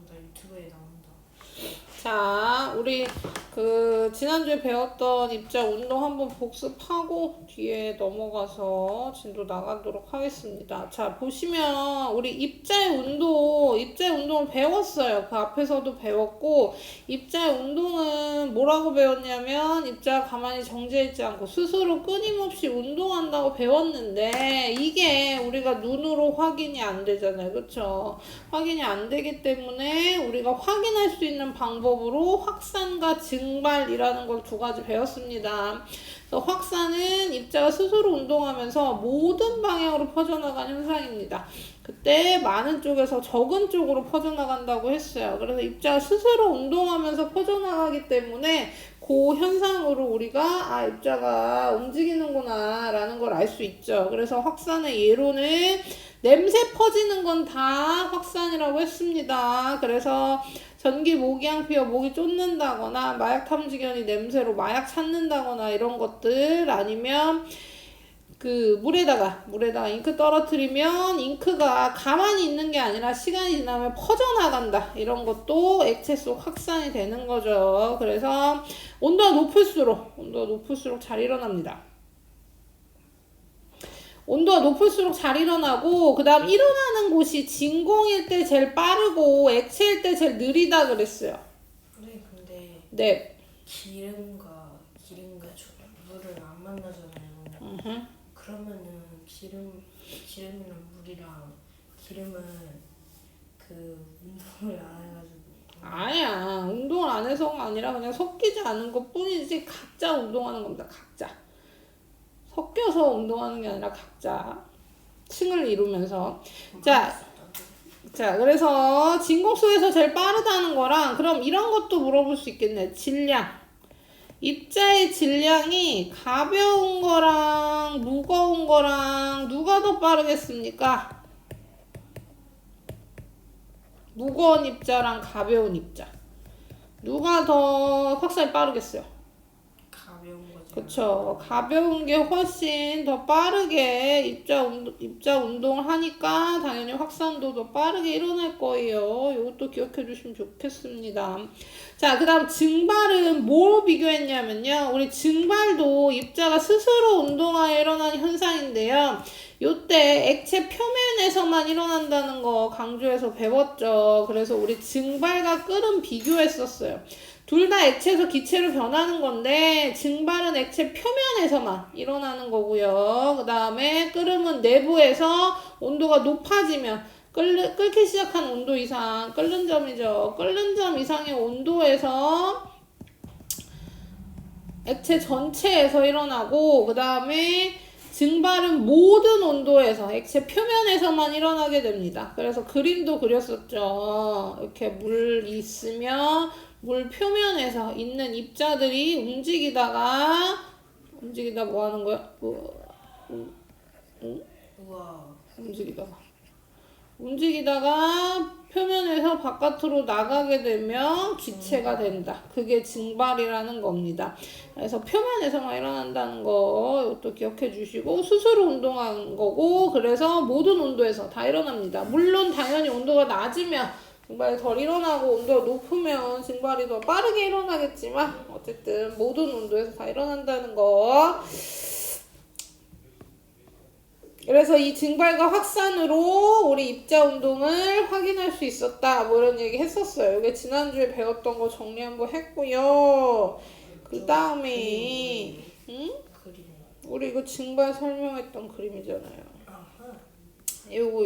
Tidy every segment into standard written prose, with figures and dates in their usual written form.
나 유튜브에 나온다. 자, 우리 지난주에 배웠던 입자 운동 한번 복습하고 뒤에 넘어가서 진도 나가도록 하겠습니다. 자, 보시면 우리 입자의 운동을 배웠어요. 그 앞에서도 배웠고, 입자의 운동은 뭐라고 배웠냐면 입자가 가만히 정지해있지 않고 스스로 끊임없이 운동한다고 배웠는데, 이게 우리가 눈으로 확인이 안 되잖아요. 그쵸? 확인이 안 되기 때문에 우리가 확인할 수 있는 방법으로 확산과 증발이라는 걸 두 가지 배웠습니다. 그래서 확산은 입자가 스스로 운동하면서 모든 방향으로 퍼져나가는 현상입니다. 그때 많은 쪽에서 적은 쪽으로 퍼져나간다고 했어요. 그래서 입자가 스스로 운동하면서 퍼져나가기 때문에 그 현상으로 우리가 입자가 움직이는구나 라는 걸 알 수 있죠. 그래서 확산의 예로는 냄새 퍼지는 건 다 확산이라고 했습니다. 그래서 전기 모기향피어 목이 쫓는다거나 마약 탐지견이 냄새로 마약 찾는다거나 이런 것들, 아니면 물에다가 잉크 떨어뜨리면 잉크가 가만히 있는 게 아니라 시간이 지나면 퍼져나간다. 이런 것도 액체 속 확산이 되는 거죠. 그래서 온도가 높을수록 잘 일어납니다. 온도가 높을수록 잘 일어나고, 그 다음 일어나는 곳이 진공일 때 제일 빠르고 액체일 때 제일 느리다 그랬어요. 네, 근데 네. 기름과 물을 안 만나잖아요. 그러면은 기름이랑 물이랑 기름은 운동을 안 해가지고. 아니야. 운동을 안 해서가 아니라 그냥 섞이지 않은 것 뿐이지, 각자 운동하는 겁니다. 각자. 섞여서 운동하는 게 아니라 각자 층을 이루면서. 자, 그래서 진공 속에서 제일 빠르다는 거랑, 그럼 이런 것도 물어볼 수 있겠네. 질량. 입자의 질량이 가벼운 거랑 무거운 거랑 누가 더 빠르겠습니까? 무거운 입자랑 가벼운 입자. 누가 더 확산이 빠르겠어요? 가벼운 거죠. 그쵸. 가벼운 게 훨씬 더 빠르게 입자 운동을 하니까 당연히 확산도 더 빠르게 일어날 거예요. 이것도 기억해 주시면 좋겠습니다. 자, 그 다음 증발은 뭘 비교했냐면요. 우리 증발도 입자가 스스로 운동하여 일어나는 현상인데요. 요때 액체 표면에서만 일어난다는 거 강조해서 배웠죠. 그래서 우리 증발과 끓음 비교했었어요. 둘 다 액체에서 기체로 변하는 건데, 증발은 액체 표면에서만 일어나는 거고요. 그 다음에 끓음은 내부에서 온도가 높아지면 끓기 시작한 온도 이상, 끓는 점이죠. 끓는 점 이상의 온도에서 액체 전체에서 일어나고, 그 다음에 증발은 모든 온도에서 액체 표면에서만 일어나게 됩니다. 그래서 그림도 그렸었죠. 이렇게 물이 있으면 물 표면에서 있는 입자들이 움직이다가 뭐 하는 거야? 우와. 움직이다가 표면에서 바깥으로 나가게 되면 기체가 된다. 그게 증발이라는 겁니다. 그래서 표면에서만 일어난다는 거 이것도 기억해 주시고, 스스로 운동한 거고, 그래서 모든 온도에서 다 일어납니다. 물론 당연히 온도가 낮으면 증발이 덜 일어나고, 온도가 높으면 증발이 더 빠르게 일어나겠지만 어쨌든 모든 온도에서 다 일어난다는 거. 그래서 이 증발과 확산으로 우리 입자 운동을 확인할 수 있었다. 뭐 이런 얘기 했었어요. 이게 지난주에 배웠던 거 정리 한번 했고요. 그 다음에 우리 이거 증발 설명했던 그림이잖아요. 요거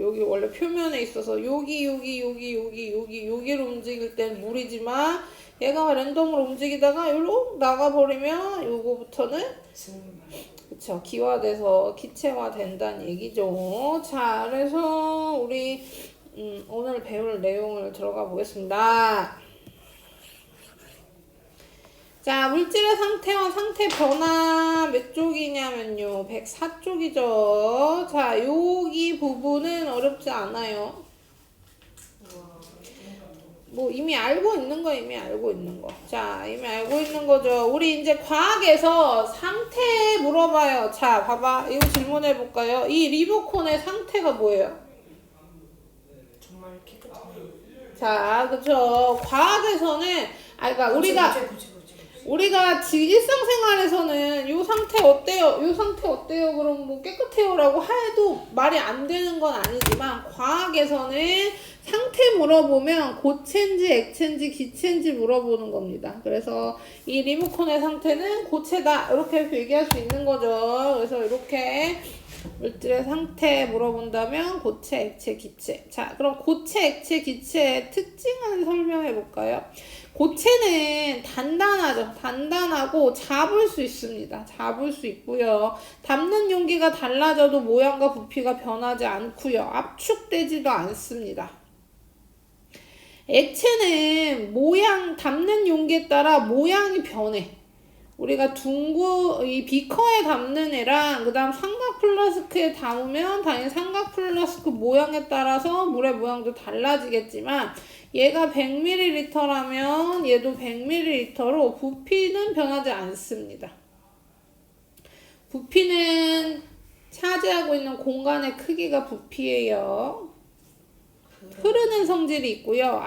여기 원래 표면에 있어서 여기로 움직일 땐 물이지만, 얘가 랜덤으로 움직이다가 요로 나가버리면 요거부터는 그쵸, 기화돼서 기체화 된다는 얘기죠. 자, 그래서 우리 오늘 배울 내용을 들어가 보겠습니다. 자, 물질의 상태와 상태 변화 몇 쪽이냐면요, 104쪽이죠. 자, 여기 부분은 어렵지 않아요. 뭐 이미 알고 있는 거. 자, 이미 알고 있는 거죠. 우리 이제 과학에서 상태 물어봐요. 자, 봐봐. 이거 질문해 볼까요? 이 리모컨의 상태가 뭐예요? 정말 깨끗하네요. 자, 그쵸. 과학에서는, 그러니까 우리가 지금 일상생활에서는 요 상태 어때요? 요 상태 어때요? 그럼 뭐 깨끗해요라고 해도 말이 안 되는 건 아니지만 과학에서는 상태 물어보면 고체인지 액체인지 기체인지 물어보는 겁니다. 그래서 이 리모컨의 상태는 고체다 이렇게 얘기할 수 있는 거죠. 그래서 이렇게 물질의 상태 물어본다면 고체, 액체, 기체. 자, 그럼 고체, 액체, 기체의 특징을 설명해 볼까요? 고체는 단단하죠. 단단하고 잡을 수 있습니다. 잡을 수 있고요. 담는 용기가 달라져도 모양과 부피가 변하지 않고요. 압축되지도 않습니다. 액체는 담는 용기에 따라 모양이 변해. 우리가 이 비커에 담는 애랑 그 다음 삼각 플라스크에 담으면 당연히 삼각 플라스크 모양에 따라서 물의 모양도 달라지겠지만 얘가 100ml라면 얘도 100ml로 부피는 변하지 않습니다. 부피는 차지하고 있는 공간의 크기가 부피예요. 흐르는 성질이 있고요.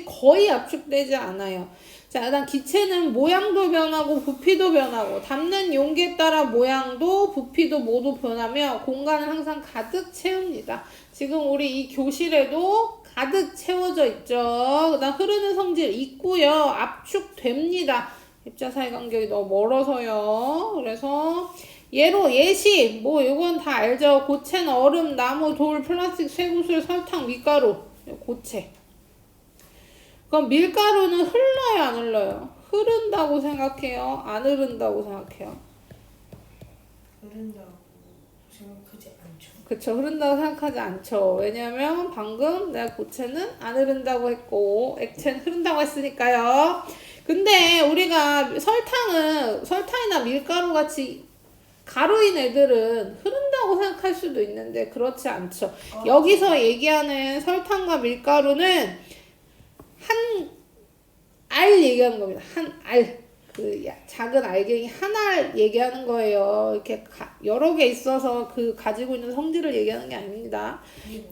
거의 압축되지 않아요. 자, 일단 기체는 모양도 변하고 부피도 변하고 담는 용기에 따라 모양도 부피도 모두 변하며 공간을 항상 가득 채웁니다. 지금 우리 이 교실에도 가득 채워져 있죠. 그 다음 흐르는 성질 있고요. 압축됩니다. 입자 사이 간격이 너무 멀어서요. 그래서 예로 예시 이건 다 알죠. 고체는 얼음, 나무, 돌, 플라스틱, 쇠구슬, 설탕, 밀가루. 고체. 그럼 밀가루는 흘러요, 안 흘러요? 흐른다고 생각해요? 안 흐른다고 생각해요? 흐른다고 생각하지 않죠. 그쵸, 흐른다고 생각하지 않죠. 왜냐면 방금 내가 고체는 안 흐른다고 했고 액체는 흐른다고 했으니까요. 근데 우리가 설탕이나 밀가루 같이 가루인 애들은 흐른다고 생각할 수도 있는데 그렇지 않죠. 여기서 얘기하는 설탕과 밀가루는 한 알 얘기하는 겁니다. 한 알. 작은 알갱이 한 알 얘기하는 거예요. 이렇게 여러 개 있어서 가지고 있는 성질을 얘기하는 게 아닙니다.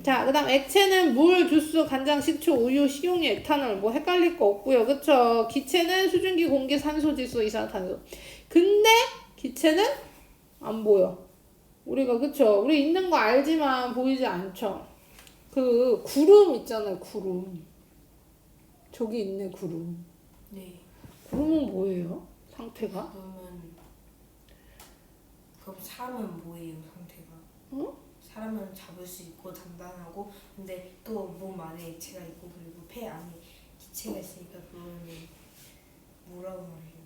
자, 그 다음 액체는 물, 주스, 간장, 식초, 우유, 식용유, 에탄올 헷갈릴 거 없고요. 그쵸? 기체는 수증기, 공기, 산소, 질소, 이산화탄소. 근데 기체는 안 보여. 그쵸? 우리 있는 거 알지만 보이지 않죠? 구름 있잖아요, 구름. 저기 있네, 구름. 네. 구름은 뭐예요? 상태가? 그럼 사람은 뭐예요, 상태가? 응? 사람은 잡을 수 있고 단단하고 근데 또 몸 안에 액체가 있고 그리고 폐 안에 기체가 있으니까 그거는 뭐라고 말해요?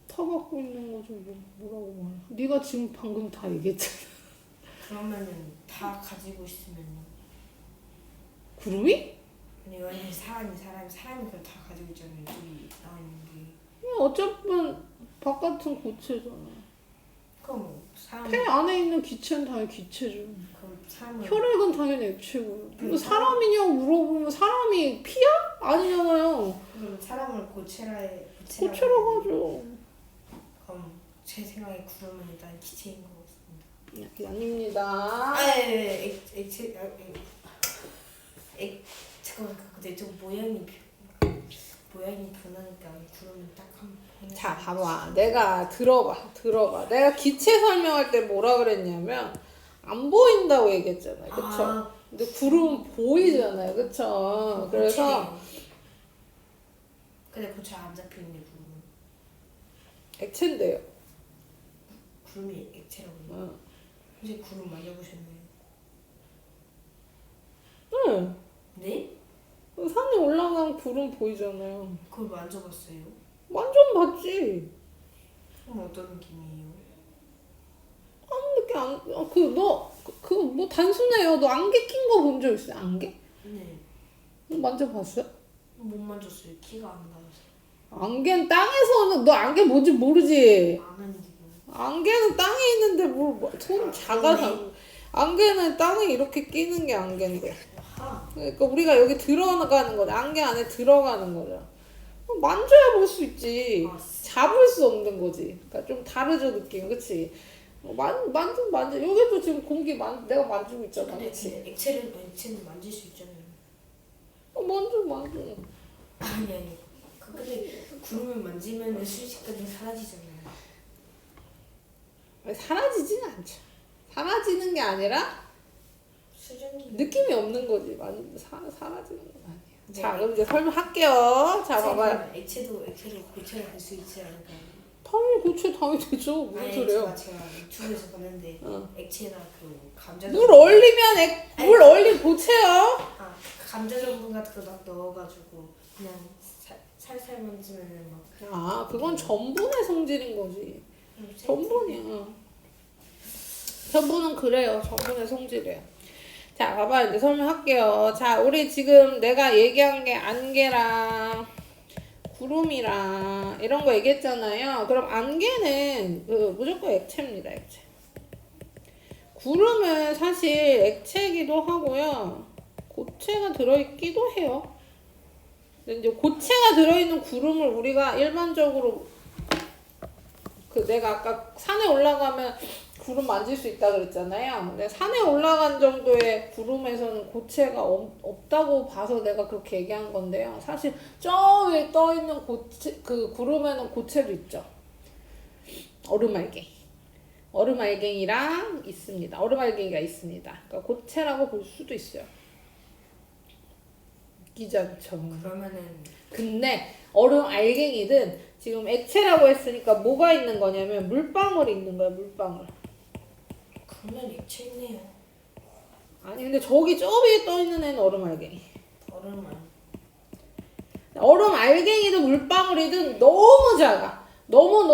터 갖고 있는 거죠. 뭐라고 말해? 네가 지금 방금 다 얘기했잖아. 그러면은 다 가지고 있으면요? 구름이? 아니 왜냐면 사람이 그걸 다 가지고 있잖아요. 여기 나와 있는 게. 어차피 바깥은 고체잖아. 그럼 사람. 폐 안에 있는 기체는 당연히 기체죠. 그럼 사람은. 혈액은 당연히 액체고요. 사람이냐고 물어보면 사람이 피야? 아니잖아요. 그럼 사람을 고체라고 하죠. 그럼 제 생각에 구름은 일단 기체인 것 같습니다. 아닙니다. 액체. 잠깐만 근데 좀 모양이 변하니까 구름은 딱 한. 자, 봐봐. 내가 들어봐. 내가 기체 설명할 때 뭐라 그랬냐면 안 보인다고 얘기했잖아요. 그쵸? 근데 구름은 보이잖아요. 그쵸? 그래서 근데 고체 안 잡히는데 구름은 액체인데요. 구름이 액체라고요? 이제 구름 만져보셨나요? 응. 네? 산에 올라간 구름 보이잖아요. 그걸 만져봤어요? 완전 봤지. 그럼 어떤 느낌이에요? 뭐 단순해요. 너 안개 낀 거 본 적 있어요? 안개? 네. 만져봤어요? 못 만졌어요. 키가 안 나와서. 안개는 땅에서는 너 안개 뭔지 모르지? 안 하는데 안개는 땅에 있는데 손 작아서. 안개는 땅에 이렇게 끼는 게 안개인데. 그러니까 우리가 여기 들어가는 거죠. 안개 안에 들어가는 거죠. 만져야 볼 수 있지. 잡을 수 없는 거지. 그러니까 좀 다르죠, 느낌. 그치? 만져. 여기도 지금 공기 내가 만지고 있잖아. 근데 그치? 액체는 만질 수 있잖아요. 하고. 아니. 근데 구름을 만지면 순식간에 사라지잖아요. 사라지진 않죠. 사라지는 게 아니라 수증기. 느낌이 없는 거지. 사라지는 건 아니에요. 네. 자, 그럼 이제 설명할게요. 자, 봐봐요. 액체로 고체가 될 수 있지 않을까요? 당연히 고체 당연히 되죠. 무슨 아니, 소리예요? 제가 유튜브에서 봤는데 액체나 그 감자 물 얼리면 물 얼린 고체요. 아 감자 전분 같은 거 막 넣어가지고 그냥 살살 만지면은 막 아, 그건 전분의 성질인 거지. 전분이야. 전분은 그래요. 전분의 성질이에요. 자, 봐봐. 이제 설명할게요. 자, 우리 지금 내가 얘기한 게 안개랑 구름이랑 이런 거 얘기했잖아요. 그럼 안개는 무조건 액체입니다. 액체. 구름은 사실 액체이기도 하고요. 고체가 들어있기도 해요. 근데 이제 고체가 들어있는 구름을 우리가 일반적으로 내가 아까 산에 올라가면 구름 만질 수 있다 그랬잖아요. 근데 산에 올라간 정도의 구름에서는 고체가 없다고 봐서 내가 그렇게 얘기한 건데요. 사실 저 위에 떠 있는 그 구름에는 고체도 있죠. 얼음알갱이. 얼음알갱이랑 있습니다. 얼음알갱이가 있습니다. 그러니까 고체라고 볼 수도 있어요. 웃기지 않죠. 그러면은 근데 얼음알갱이든 지금 액체라고 했으니까 뭐가 있는 거냐면 물방울이 있는 거야. 물방울. 그러면 액체네요. 아니 근데 저기 저 위에 떠 있는 애는 얼음알갱이. 얼음알갱이든 물방울이든 너무 작아. 너무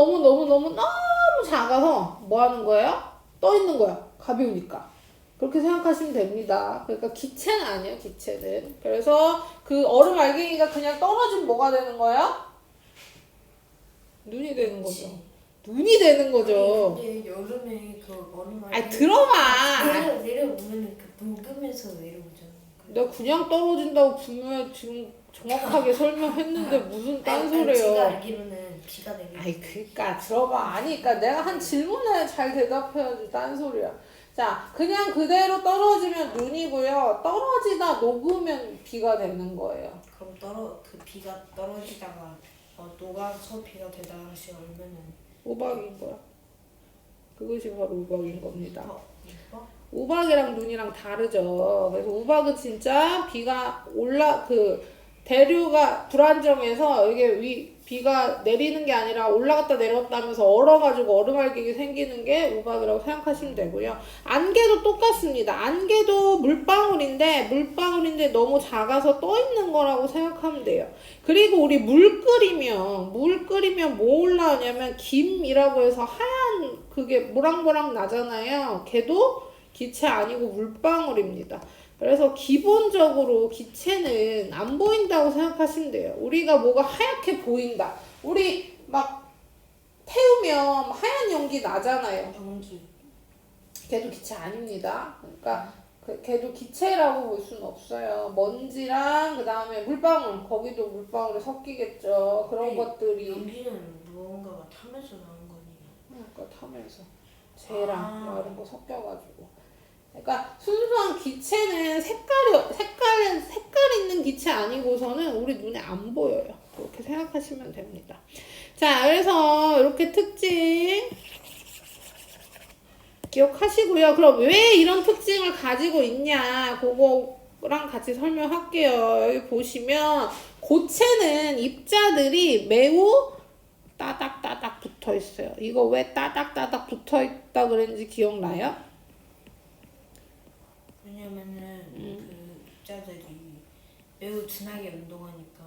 작아서 뭐 하는 거예요? 떠 있는 거야. 가벼우니까. 그렇게 생각하시면 됩니다. 그러니까 기체는 아니에요. 기체는. 그래서 그 얼음알갱이가 그냥 떨어지면 뭐가 되는 거예요? 눈이 되는 거죠. 눈이 되는 거죠. 아니, 근데 여름에 그 얼음알 아니 들어봐. 내려오면은 그 녹으면서 내려오잖아. 내가 그냥 떨어진다고 분명히 지금 정확하게 설명했는데 무슨 딴소리예요. 제가 알기로는 비가 내리고. 아이 그니까 들어봐. 아니 그니까 내가 한 질문에 잘 대답해야지 딴소리야. 자 그냥 그대로 떨어지면 눈이고요. 떨어지다 녹으면 비가 되는 거예요. 그럼 그 비가 떨어지다가 녹아서 비가 되다 다시 얼면은 우박인 거야. 그것이 바로 우박인 겁니다. 이거? 우박이랑 눈이랑 다르죠. 그래서 우박은 진짜 비가 대류가 불안정해서 이게 비가 내리는 게 아니라 올라갔다 내려갔다 하면서 얼어가지고 얼음알갱이 생기는 게 우박이라고 생각하시면 되고요. 안개도 똑같습니다. 안개도 물방울인데 너무 작아서 떠 있는 거라고 생각하면 돼요. 그리고 우리 물 끓이면 뭐 올라오냐면 김이라고 해서 하얀 그게 모락모락 나잖아요. 걔도 기체 아니고 물방울입니다. 그래서 기본적으로 기체는 안 보인다고 생각하시면 돼요. 우리가 뭐가 하얗게 보인다. 우리 막 태우면 하얀 연기 나잖아요. 연기. 걔도 기체 아닙니다. 그러니까 걔도 기체라고 볼 수는 없어요. 먼지랑 그 다음에 물방울, 거기도 물방울이 섞이겠죠. 그런 것들이. 연기는 무언가가 타면서 나온 거니까. 그러니까 타면서 재랑 이런 거 섞여가지고. 그러니까 순수한 기체는 색깔 있는 기체 아니고서는 우리 눈에 안 보여요. 그렇게 생각하시면 됩니다. 자, 그래서 이렇게 특징 기억하시고요. 그럼 왜 이런 특징을 가지고 있냐? 그거랑 같이 설명할게요. 여기 보시면 고체는 입자들이 매우 따닥따닥 붙어 있어요. 이거 왜 따닥따닥 붙어 있다 그랬는지 기억나요? 왜냐면은 그 입자들이 매우 둔하게 운동하니까.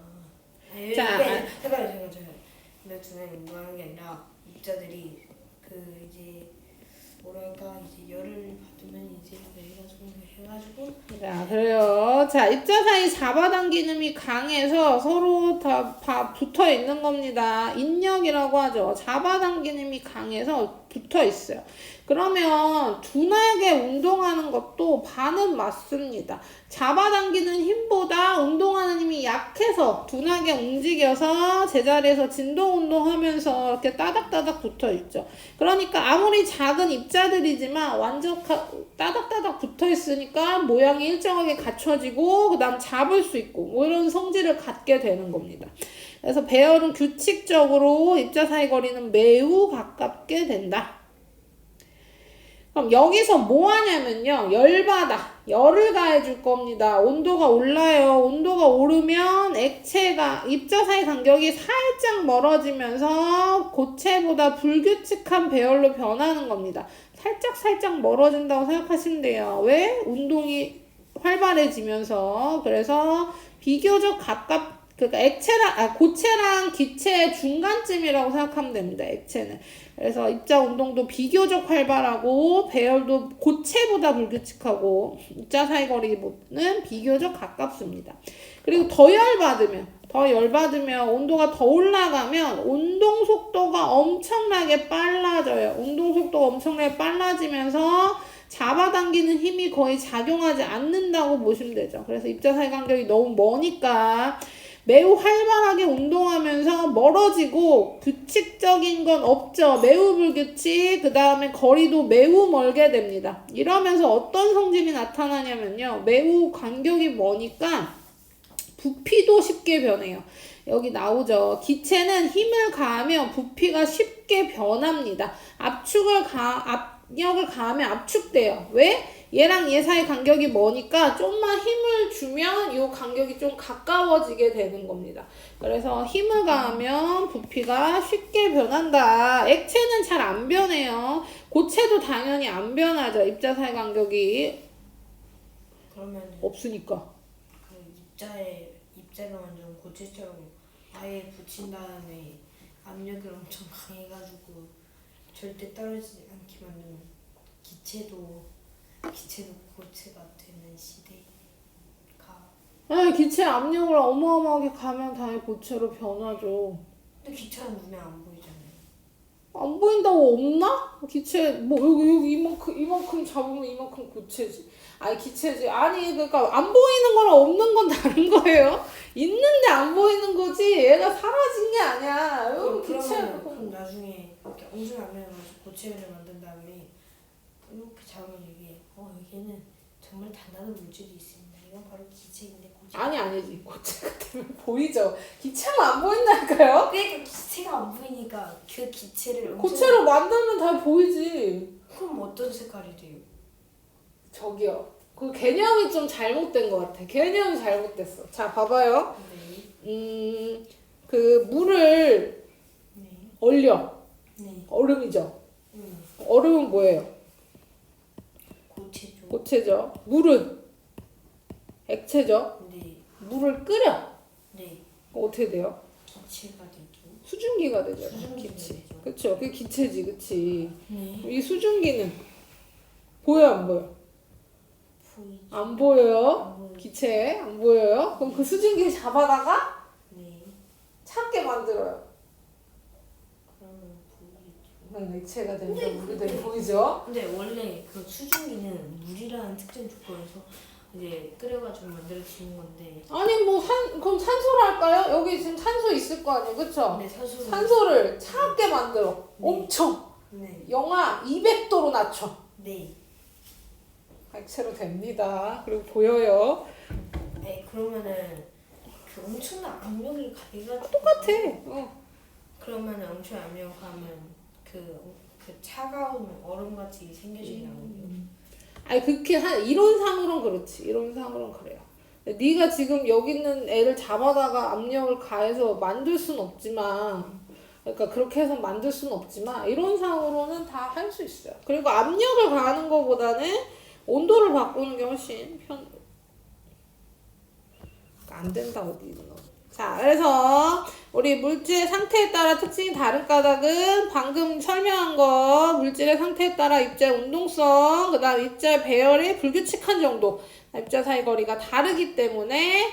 제가 매우 둔하게 운동하는 게 아니라 입자들이 이제 열을 받으면 이제 해가지고. 자, 그래요. 자, 입자 사이 잡아당기는 힘이 강해서 서로 다 붙어 있는 겁니다. 인력이라고 하죠. 잡아당기는 힘이 강해서 붙어 있어요. 그러면 둔하게 운동하는 것도 반은 맞습니다. 잡아당기는 힘보다 운동하는 힘이 약해서 펴서 둔하게 움직여서 제자리에서 진동 운동하면서 이렇게 따닥따닥 붙어 있죠. 그러니까 아무리 작은 입자들이지만 완전 따닥따닥 붙어 있으니까 모양이 일정하게 갖춰지고 그다음 잡을 수 있고 뭐 이런 성질을 갖게 되는 겁니다. 그래서 배열은 규칙적으로 입자 사이 거리는 매우 가깝게 된다. 그럼 여기서 뭐 하냐면요. 열을 가해 줄 겁니다. 온도가 올라요. 온도가 오르면 액체가 입자 사이 간격이 살짝 멀어지면서 고체보다 불규칙한 배열로 변하는 겁니다. 살짝 멀어진다고 생각하시면 돼요. 왜? 운동이 활발해지면서. 그래서 비교적 그러니까 고체랑 기체의 중간쯤이라고 생각하면 됩니다. 액체는. 그래서 입자 운동도 비교적 활발하고 배열도 고체보다 불규칙하고 입자 사이 거리는 비교적 가깝습니다. 그리고 더 열받으면 온도가 더 올라가면 운동 속도가 엄청나게 빨라져요. 운동 속도가 엄청나게 빨라지면서 잡아당기는 힘이 거의 작용하지 않는다고 보시면 되죠. 그래서 입자 사이 간격이 너무 머니까 매우 활발하게 운동하면서 멀어지고 규칙적인 건 없죠. 매우 불규칙, 그 다음에 거리도 매우 멀게 됩니다. 이러면서 어떤 성질이 나타나냐면요. 매우 간격이 머니까 부피도 쉽게 변해요. 여기 나오죠. 기체는 힘을 가하면 부피가 쉽게 변합니다. 압력을 가하면 압축돼요. 왜? 얘랑 얘 사이 간격이 머니까 좀만 힘을 주면 이 간격이 좀 가까워지게 되는 겁니다. 그래서 힘을 가하면 부피가 쉽게 변한다. 액체는 잘 안 변해요. 고체도 당연히 안 변하죠. 입자 사이 간격이 그러면 없으니까. 그 입자가 완전 고체처럼 아예 붙인 다음에 압력을 엄청 강해가지고 절대 떨어지지 않게 만드는 기체도 고체가 되는 시대가. 기체 압력을 어마어마하게 가면 당연히 고체로 변하죠. 근데 기체는 눈에 안 보이잖아요. 안 보인다고 없나? 기체 뭐 여기 이만큼 잡으면 이만큼 고체지. 아니 기체지. 아니 그러니까 안 보이는 거랑 없는 건 다른 거예요. 있는데 안 보이는 거지. 얘가 사라진 게 아니야. 여기 기체. 그럼 나중에 이렇게 엄청 압력을 가지고 고체를 만든 다음에 이렇게 잡으면 여기에는 정말 단단한 물질이 있습니다. 이건 바로 기체인데 고체. 아니지. 고체가 되면 보이죠. 기체만 안 보인다니까요. 그러니까 기체가 안 보이니까 그 기체를 고체로 만들면 다 보이지. 그럼 어떤 색깔이 돼요? 저기요. 그 개념이 좀 잘못된 것 같아. 개념이 잘못됐어. 자, 봐봐요. 네. 그 물을 네. 얼려. 네. 얼음이죠. 얼음은 뭐예요? 고체죠. 물은 액체죠. 네. 물을 끓여. 네. 어떻게 돼요? 기체가 되죠. 수증기가 되죠. 수증기가 기체. 되죠. 그쵸. 그게 기체지, 그치. 네. 이 수증기는 보여, 안 보여? 보이죠. 안 보여요. 안 보이죠. 기체 안 보여요. 그럼 그 수증기 잡아다가 네. 찾게 만들어요. 그러면 보이죠. 액체가 되면 물이 되면 보이죠. 근데 원래 그 수증기는 물이라는 특정 조건에서 이제 끓여가지고 만들어지는 건데. 아니 그럼 산소로 할까요? 여기 지금 산소 있을 거 아니에요, 그쵸? 네, 산소를 차갑게 만들어. 네. 엄청 네. 영하 200도로 낮춰. 네. 액체로 됩니다. 그리고 보여요. 네, 그러면은 그 엄청난 압력을 가해가지고. 똑같아. 그러면은 엄청 압력 가면 그 차가운 얼음같이 생겨진다고요. 아니 그렇게 이론상으로는 그렇지. 이론상으로는 그래요. 네가 지금 여기 있는 애를 잡아다가 압력을 가해서 만들 수는 없지만, 그러니까 그렇게 해서 만들 수는 없지만 이론상으로는 다 할 수 있어요. 그리고 압력을 가하는 것보다는 온도를 바꾸는 게 훨씬 안 된다 어디 너. 자, 그래서 우리 물질의 상태에 따라 특징이 다른 까닭은 방금 설명한 거 물질의 상태에 따라 입자의 운동성, 그 다음 입자의 배열의 불규칙한 정도, 입자 사이 거리가 다르기 때문에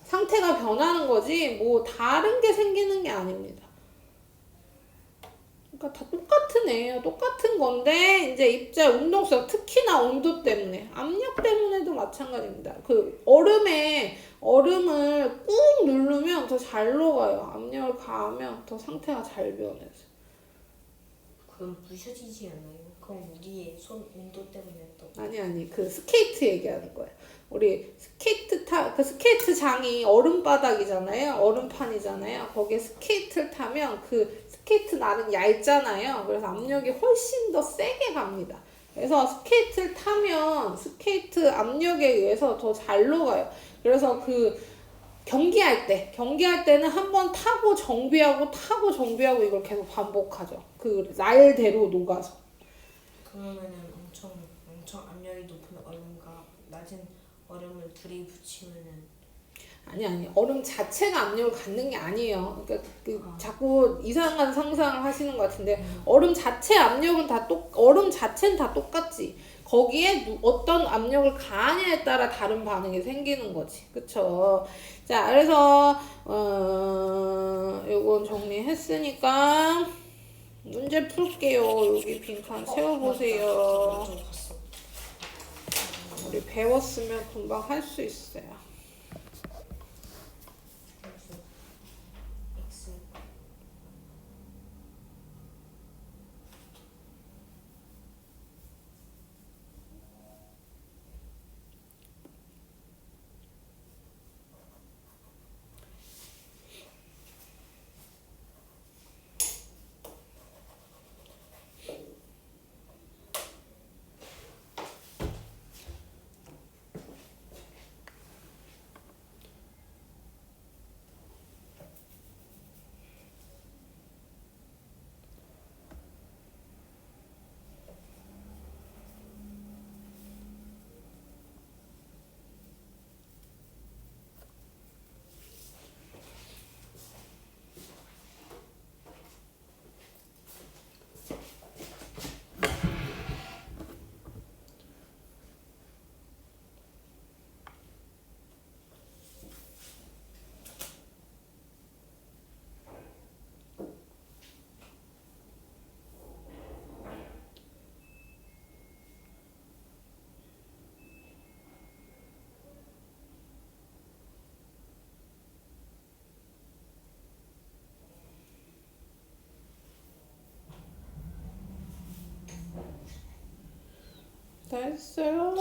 상태가 변하는 거지 뭐 다른 게 생기는 게 아닙니다. 그러니까 다 똑같은 애예요. 똑같은 건데 이제 입자의 운동성, 특히나 온도 때문에, 압력 때문에도 마찬가지입니다. 그 얼음을 꾹 더 잘 녹아요. 압력을 가하면 더 상태가 잘 변해서. 그럼 부셔지지 않아요? 그럼 우리의 손 온도 때문에 또 아니 그 스케이트 얘기하는 거야. 우리 그 스케이트장이 얼음바닥이잖아요. 얼음판이잖아요. 거기에 스케이트를 타면 그 스케이트 나는 얇잖아요. 그래서 압력이 훨씬 더 세게 갑니다. 그래서 스케이트를 타면 스케이트 압력에 의해서 더 잘 녹아요. 그래서 그 경기할 때는 한 번 타고 정비하고 이걸 계속 반복하죠. 그 날대로 녹아서. 그러면은 엄청 압력이 높은 얼음과 낮은 얼음을 둘이 붙이면은 아니 얼음 자체가 압력을 갖는 게 아니에요. 그러니까 자꾸 이상한 상상을 하시는 것 같은데 얼음 자체 압력은 얼음 자체는 다 똑같지. 거기에 어떤 압력을 가하냐에 따라 다른 반응이 생기는 거지. 그쵸? 자, 그래서 요건 정리했으니까 문제 풀게요. 여기 빈칸 채워보세요. 우리 배웠으면 금방 할 수 있어요. X 다 했어요?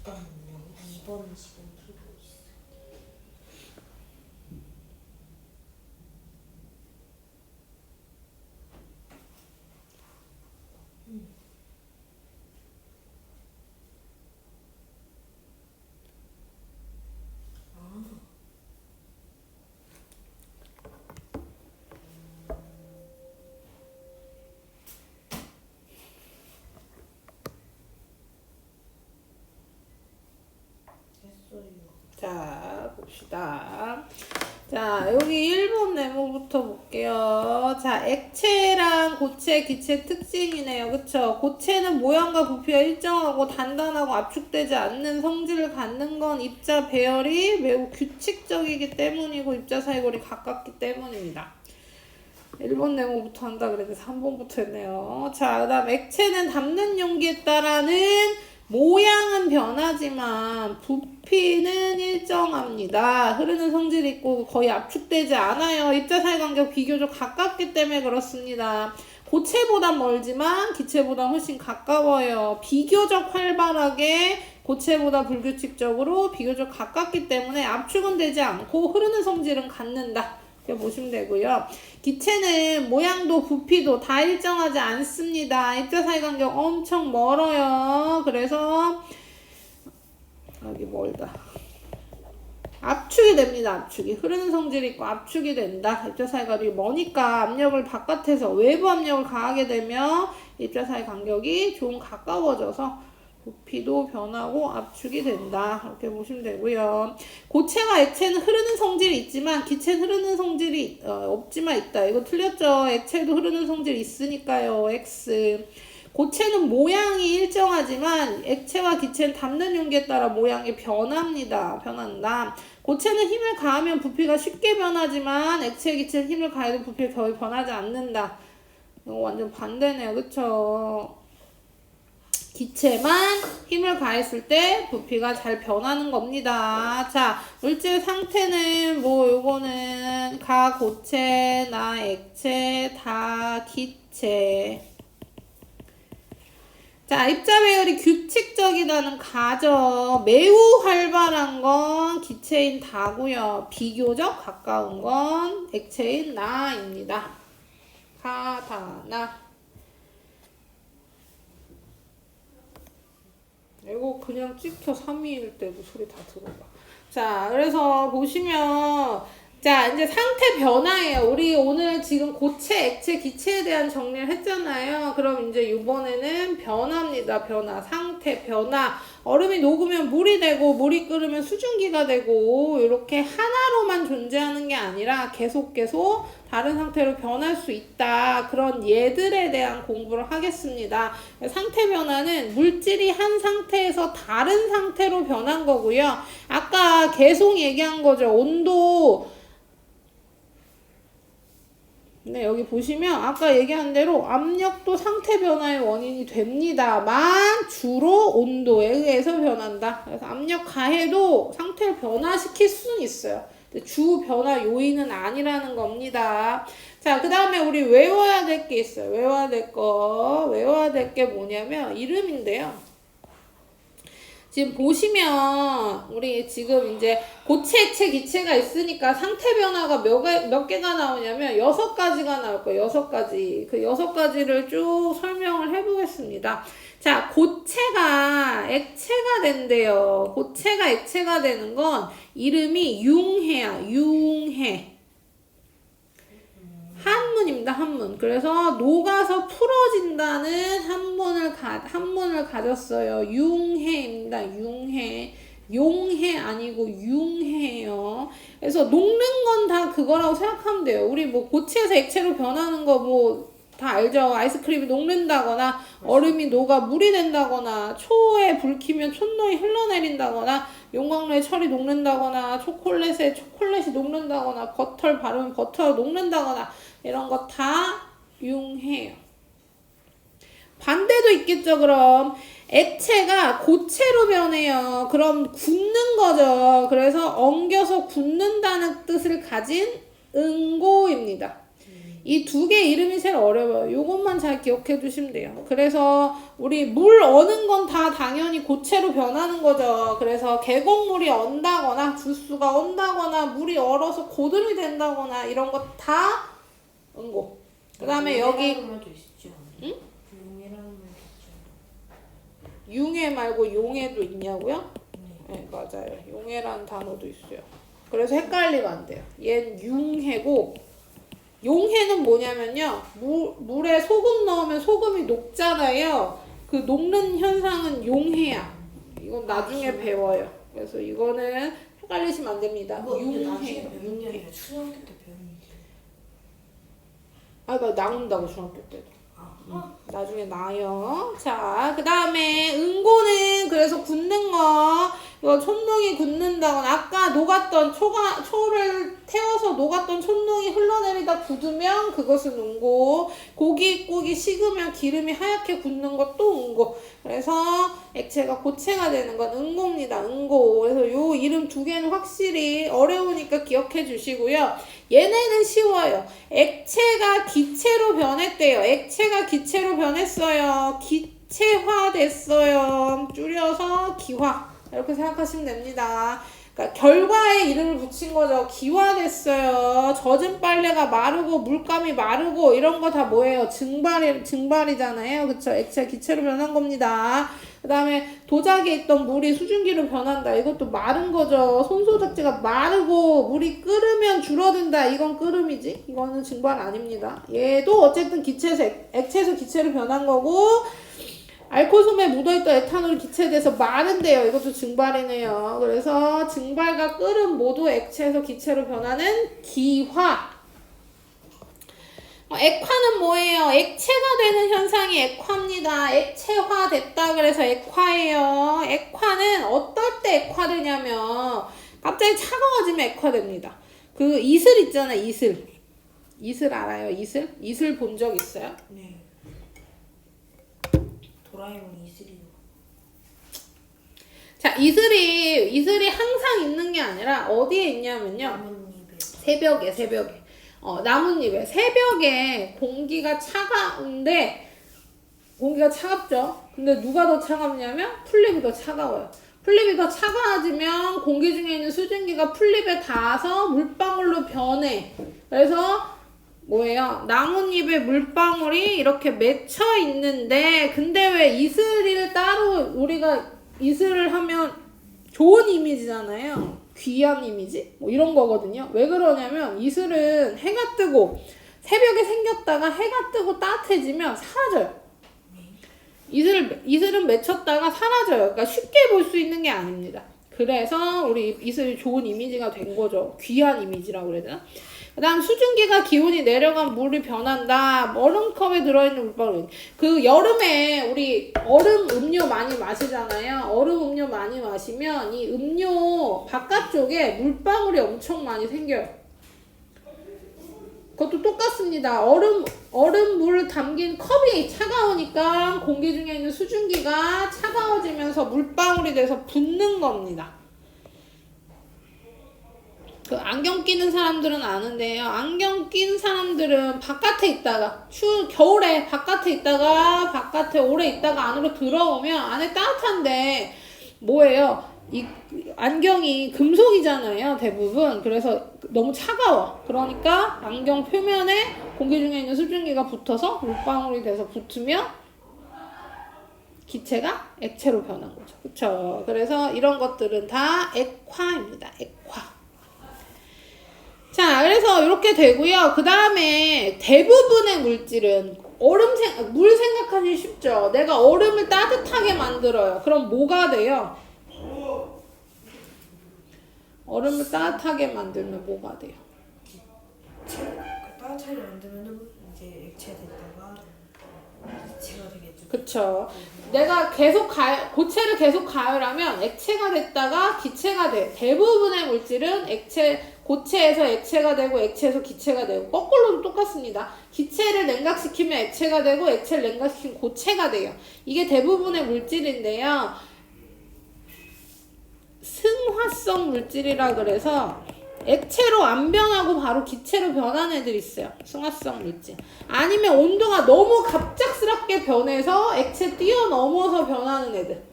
잠깐만요. 2번 지금 풀고 있어. 됐어요. 자, 봅시다. 자, 여기 1번 네모부터 볼게요. 자, 액체랑 고체, 기체 특징이네요. 그쵸? 고체는 모양과 부피가 일정하고 단단하고 압축되지 않는 성질을 갖는 건 입자 배열이 매우 규칙적이기 때문이고 입자 사이골이 가깝기 때문입니다. 1번 네모부터 한다 그랬는데 3번부터 했네요. 자, 그 다음 액체는 담는 용기에 따라는 모양은 변하지만 부피는 일정합니다. 흐르는 성질이 있고 거의 압축되지 않아요. 입자 사이 간격 비교적 가깝기 때문에 그렇습니다. 고체보단 멀지만 기체보다 훨씬 가까워요. 비교적 활발하게 고체보다 불규칙적으로 비교적 가깝기 때문에 압축은 되지 않고 흐르는 성질은 갖는다. 이렇게 보시면 되고요. 기체는 모양도 부피도 다 일정하지 않습니다. 입자 사이 간격 엄청 멀어요. 그래서 여기 멀다. 압축이 됩니다. 압축이. 흐르는 성질이 있고 압축이 된다. 입자 사이 간격이 머니까 압력을 바깥에서 외부 압력을 가하게 되면 입자 사이 간격이 좀 가까워져서 부피도 변하고 압축이 된다. 이렇게 보시면 되고요. 고체와 액체는 흐르는 성질이 있지만 기체는 흐르는 성질이 없지만 있다. 이거 틀렸죠? 액체도 흐르는 성질이 있으니까요. X. 고체는 모양이 일정하지만 액체와 기체는 담는 용기에 따라 모양이 변합니다. 변한다. 고체는 힘을 가하면 부피가 쉽게 변하지만 액체, 기체는 힘을 가해도 부피가 거의 변하지 않는다. 이거 완전 반대네요. 그쵸? 기체만 힘을 가했을 때 부피가 잘 변하는 겁니다. 자, 물질 상태는 뭐 요거는 가고체, 나 액체, 다 기체. 자, 입자 배열이 규칙적이다는 가죠. 매우 활발한 건 기체인 다고요. 비교적 가까운 건 액체인 나입니다. 가, 다, 나. 이거 그냥 찍혀 3위일 때도 소리 다 들어봐. 자, 그래서 보시면 자, 이제 상태 변화예요. 우리 오늘 지금 고체, 액체, 기체에 대한 정리를 했잖아요. 그럼 이제 이번에는 변화입니다. 변화, 상태 변화. 얼음이 녹으면 물이 되고 물이 끓으면 수증기가 되고 이렇게 하나로만 존재하는 게 아니라 계속 다른 상태로 변할 수 있다. 그런 예들에 대한 공부를 하겠습니다. 상태 변화는 물질이 한 상태에서 다른 상태로 변한 거고요. 아까 계속 얘기한 거죠. 온도. 네, 여기 보시면 아까 얘기한 대로 압력도 상태 변화의 원인이 됩니다만 주로 온도에 의해서 변한다. 그래서 압력 가해도 상태를 변화시킬 수는 있어요. 주 변화 요인은 아니라는 겁니다. 자, 그 다음에 우리 외워야 될 게 있어요. 외워야 될 게 뭐냐면 이름인데요. 지금 보시면 우리 지금 이제 고체, 액체, 기체가 있으니까 상태 변화가 몇 개가 나오냐면 6가지가 나올 거예요. 6가지. 그 6가지를 쭉 설명을 해보겠습니다. 자, 고체가 액체가 된대요. 고체가 액체가 되는 건 이름이 융해야. 융해. 한문입니다. 한문. 그래서 녹아서 풀어진다는 한문을 가졌어요. 융해입니다. 융해. 용해 아니고 융해요. 그래서 녹는 건 다 그거라고 생각하면 돼요. 우리 뭐 고체에서 액체로 변하는 거 뭐 다 알죠. 아이스크림이 녹는다거나 얼음이 녹아 물이 된다거나 초에 불 켜면 촛농이 흘러내린다거나 용광로에 철이 녹는다거나 초콜릿이 녹는다거나 버터를 바르면 버터가 녹는다거나 이런 거 다 융해요. 반대도 있겠죠. 그럼 액체가 고체로 변해요. 그럼 굳는 거죠. 그래서 엉겨서 굳는다는 뜻을 가진 응고입니다. 이 두 개 이름이 제일 어려워요. 요것만 잘 기억해 두시면 돼요. 그래서 우리 물 어는 건 다 당연히 고체로 변하는 거죠. 그래서 계곡물이 언다거나 주스가 언다거나 물이 얼어서 고름이 된다거나 이런 거 다 응고. 그 다음에 여기 응? 융해 말고 용해도 있냐고요? 네, 맞아요. 용해라는 단어도 있어요. 그래서 헷갈리면 안 돼요. 얘는 융해고 용해는 뭐냐면요. 물에 소금 넣으면 소금이 녹잖아요. 그 녹는 현상은 용해야. 이건 나중에 배워요. 그래서 이거는 헷갈리시면 안 됩니다. 융해요. 배운 게 아니라 초등학교 때 배웠는데. 아, 나 나온다고 중학교 때도. 나중에 나요. 자, 그 다음에 응고는 그래서 굳는 거 이거 촛농이 굳는다거나 아까 녹았던 초를 태워서 녹았던 촛농이 흘러내리다 굳으면 그것은 응고. 고기 식으면 기름이 하얗게 굳는 것도 응고. 그래서 액체가 고체가 되는 건 응고입니다. 응고. 그래서 요 이름 두 개는 확실히 어려우니까 기억해 주시고요. 얘네는 쉬워요. 액체가 기체로 변했대요. 액체가 기체로 변했어요. 기체화 됐어요. 줄여서 기화. 이렇게 생각하시면 됩니다. 그러니까 결과에 이름을 붙인 거죠. 기화됐어요. 젖은 빨래가 마르고 물감이 마르고 이런 거 다 뭐예요? 증발이잖아요. 그쵸? 액체 기체로 변한 겁니다. 그 다음에 도자기에 있던 물이 수증기로 변한다. 이것도 마른 거죠. 손소독제가 마르고 물이 끓으면 줄어든다. 이건 끓음이지. 이거는 증발 아닙니다. 얘도 어쨌든 기체에서 액체에서 기체로 변한 거고 알코솜에 묻어있던 에탄올이 기체돼서 마른데요. 이것도 증발이네요. 그래서 증발과 끓음 모두 액체에서 기체로 변하는 기화. 액화는 뭐예요? 액체가 되는 현상이 액화입니다. 액체화 됐다 그래서 액화예요. 액화는 어떨 때 액화되냐면 갑자기 차가워지면 액화됩니다. 그 이슬 있잖아요. 이슬. 이슬 알아요? 이슬? 이슬 본 적 있어요? 네. 도라에몽 이슬이 자, 이슬이 항상 있는 게 아니라 어디에 있냐면요. 나뭇잎에. 새벽에. 나뭇잎에. 새벽에 공기가 차갑죠? 근데 누가 더 차갑냐면 풀잎이 더 차가워요. 풀잎이 더 차가워지면 공기 중에 있는 수증기가 풀잎에 닿아서 물방울로 변해. 그래서 뭐예요? 나뭇잎에 물방울이 이렇게 맺혀 있는데, 근데 왜 이슬을 따로 우리가 이슬을 하면 좋은 이미지잖아요. 귀한 이미지? 뭐 이런 거거든요. 왜 그러냐면 이슬은 해가 뜨고 새벽에 생겼다가 해가 뜨고 따뜻해지면 사라져요. 이슬은 맺혔다가 사라져요. 그러니까 쉽게 볼 수 있는 게 아닙니다. 그래서 우리 이슬이 좋은 이미지가 된 거죠. 귀한 이미지라고 그래야 되나? 그 다음 수증기가 기온이 내려가면 물이 변한다. 얼음컵에 들어있는 물방울. 그 여름에 우리 얼음 음료 많이 마시잖아요. 얼음 음료 많이 마시면 이 음료 바깥쪽에 물방울이 엄청 많이 생겨요. 그것도 똑같습니다. 얼음물 담긴 컵이 차가우니까 공기 중에 있는 수증기가 차가워지면서 물방울이 돼서 붓는 겁니다. 그 안경 끼는 사람들은 아는데요. 안경 낀 사람들은 바깥에 있다가 겨울에 바깥에 있다가 바깥에 오래 있다가 안으로 들어오면 안에 따뜻한데 뭐예요? 이 안경이 금속이잖아요, 대부분. 그래서 너무 차가워. 그러니까 안경 표면에 공기 중에 있는 수증기가 붙어서 물방울이 돼서 붙으면 기체가 액체로 변한 거죠. 그쵸? 그래서 이런 것들은 다 액화입니다. 액화. 자, 그래서 이렇게 되고요. 그 다음에 대부분의 물질은 물 생각하기 쉽죠? 내가 얼음을 따뜻하게 만들어요. 그럼 뭐가 돼요? 얼음을 따뜻하게 만들면 뭐가 돼요? 따뜻하게 만들면 이제 액체 됐다가 기체가 되겠죠. 그쵸. 내가 고체를 계속 가열하면 액체가 됐다가 기체가 돼. 대부분의 물질은 고체에서 액체가 되고 액체에서 기체가 되고 거꾸로도 똑같습니다. 기체를 냉각시키면 액체가 되고 액체를 냉각시키면 고체가 돼요. 이게 대부분의 물질인데요. 승화성 물질이라 그래서 액체로 안 변하고 바로 기체로 변하는 애들이 있어요. 승화성 물질. 아니면 온도가 너무 갑작스럽게 변해서 액체 뛰어넘어서 변하는 애들.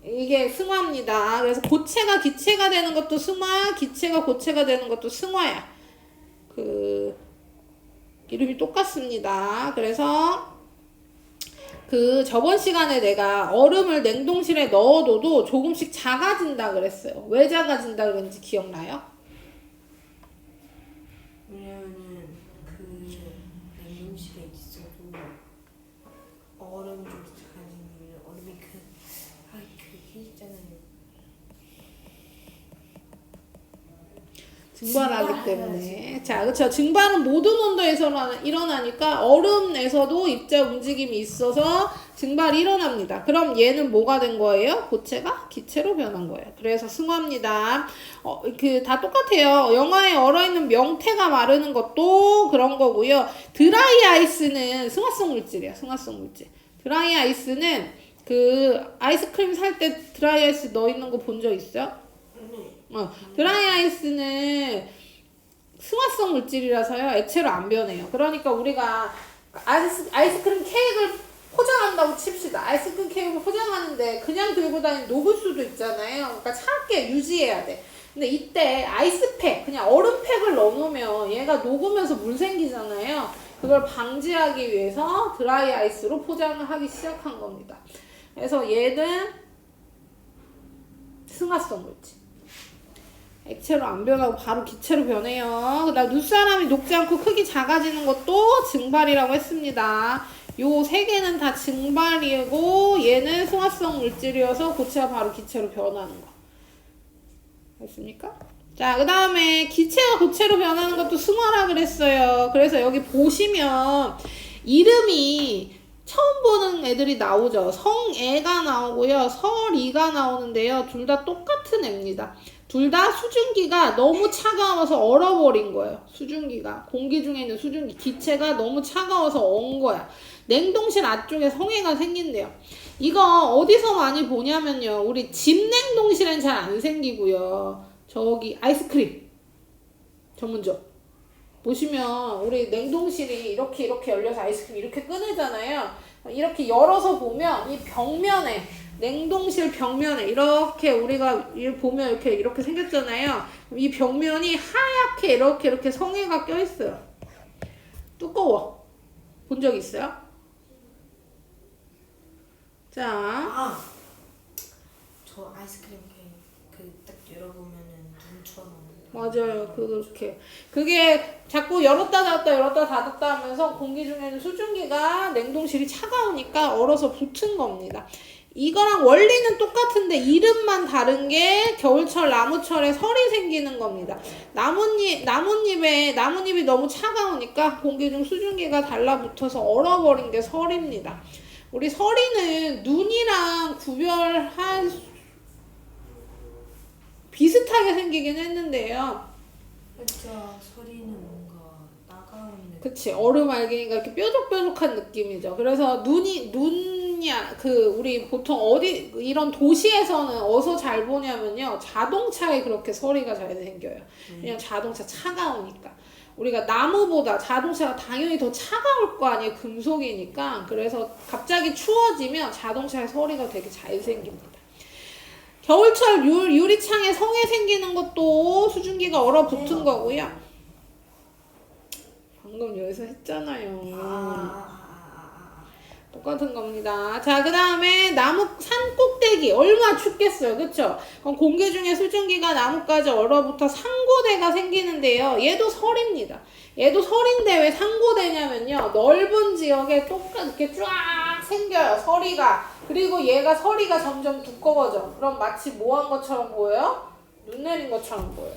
이게 승화입니다. 그래서 고체가 기체가 되는 것도 승화, 기체가 고체가 되는 것도 승화야. 이름이 똑같습니다. 그래서 저번 시간에 내가 얼음을 냉동실에 넣어둬도 조금씩 작아진다 그랬어요. 왜 작아진다 그랬는지 기억나요? 왜냐면은 냉동실에 있어도 얼음 좀 작아지면 얼음이 그게 있잖아요. 증발하기 때문에. 자, 그쵸. 증발은 모든 온도에서 일어나니까 얼음에서도 입자 움직임이 있어서 증발이 일어납니다. 그럼 얘는 뭐가 된 거예요? 고체가 기체로 변한 거예요. 그래서 승화입니다. 다 똑같아요. 영화에 얼어있는 명태가 마르는 것도 그런 거고요. 드라이 아이스는 승화성 물질이에요. 승화성 물질. 드라이 아이스는 아이스크림 살 때 드라이 아이스 넣어있는 거 본 적 있어요? 드라이 아이스는 승화성 물질이라서요. 액체로 안 변해요. 그러니까 우리가 아이스크림 케이크를 포장한다고 칩시다. 아이스크림 케이크를 포장하는데 그냥 들고 다니면 녹을 수도 있잖아요. 그러니까 차갑게 유지해야 돼. 근데 이때 아이스팩, 그냥 얼음팩을 넣어놓으면 얘가 녹으면서 물 생기잖아요. 그걸 방지하기 위해서 드라이 아이스로 포장을 하기 시작한 겁니다. 그래서 얘는 승화성 물질. 액체로 안 변하고 바로 기체로 변해요. 그다음 눈사람이 녹지 않고 크기 작아지는 것도 증발이라고 했습니다. 요 세 개는 다 증발이고 얘는 승화성 물질이어서 고체가 바로 기체로 변하는 거. 됐습니까? 자, 그 다음에 기체가 고체로 변하는 것도 승화라 그랬어요. 그래서 여기 보시면 이름이 처음 보는 애들이 나오죠. 성애가 나오고요. 설이가 나오는데요. 둘 다 똑같은 애입니다. 둘 다 수증기가 너무 차가워서 얼어버린 거예요. 수증기가. 공기 중에 있는 수증기, 기체가 너무 차가워서 얼은 거야. 냉동실 앞쪽에 성에가 생긴대요. 이거 어디서 많이 보냐면요. 우리 집 냉동실엔 잘 안 생기고요. 저기 아이스크림 전문점. 보시면 우리 냉동실이 이렇게 열려서 아이스크림 이렇게 꺼내잖아요. 이렇게 열어서 보면 이 벽면에 냉동실 벽면에 이렇게 우리가 보면 이렇게 생겼잖아요. 이 벽면이 하얗게 이렇게 성에가 껴있어요. 두꺼워. 본 적 있어요? 자, 아, 저 아이스크림 딱 열어보면은 눈처럼. 맞아요. 그렇게. 그게 자꾸 열었다 닫았다 하면서 공기 중에는 수증기가 냉동실이 차가우니까 얼어서 붙은 겁니다. 이거랑 원리는 똑같은데 이름만 다른 게 겨울철 나무철에 설이 생기는 겁니다. 나뭇잎이 너무 차가우니까 공기 중 수증기가 달라붙어서 얼어버린 게 설입니다. 우리 설이는 눈이랑 비슷하게 생기긴 했는데요. 진짜 소리는 뭔가 따가운 느낌. 그치, 얼음 알갱이가 이렇게 뾰족뾰족한 느낌이죠. 그래서 우리 보통 이런 도시에서는 어디서 잘 보냐면요. 자동차에 그렇게 서리가 잘 생겨요. 왜냐면 자동차 차가우니까. 우리가 나무보다 자동차가 당연히 더 차가울 거 아니에요. 금속이니까. 그래서 갑자기 추워지면 자동차에 서리가 되게 잘 생깁니다. 겨울철 유리창에 성에 생기는 것도 수증기가 얼어붙은 거고요. 방금 여기서 했잖아요. 똑같은 겁니다. 자, 그 다음에 산 꼭대기 얼마나 춥겠어요. 그쵸? 그럼 공기 중에 수증기가 나무까지 얼어붙어 상고대가 생기는데요. 얘도 설입니다. 얘도 설인데 왜 상고대냐면요. 넓은 지역에 이렇게 쫙 생겨요. 서리가. 그리고 얘가 서리가 점점 두꺼워져. 그럼 마치 뭐 한 것처럼 보여요? 눈 내린 것처럼 보여요.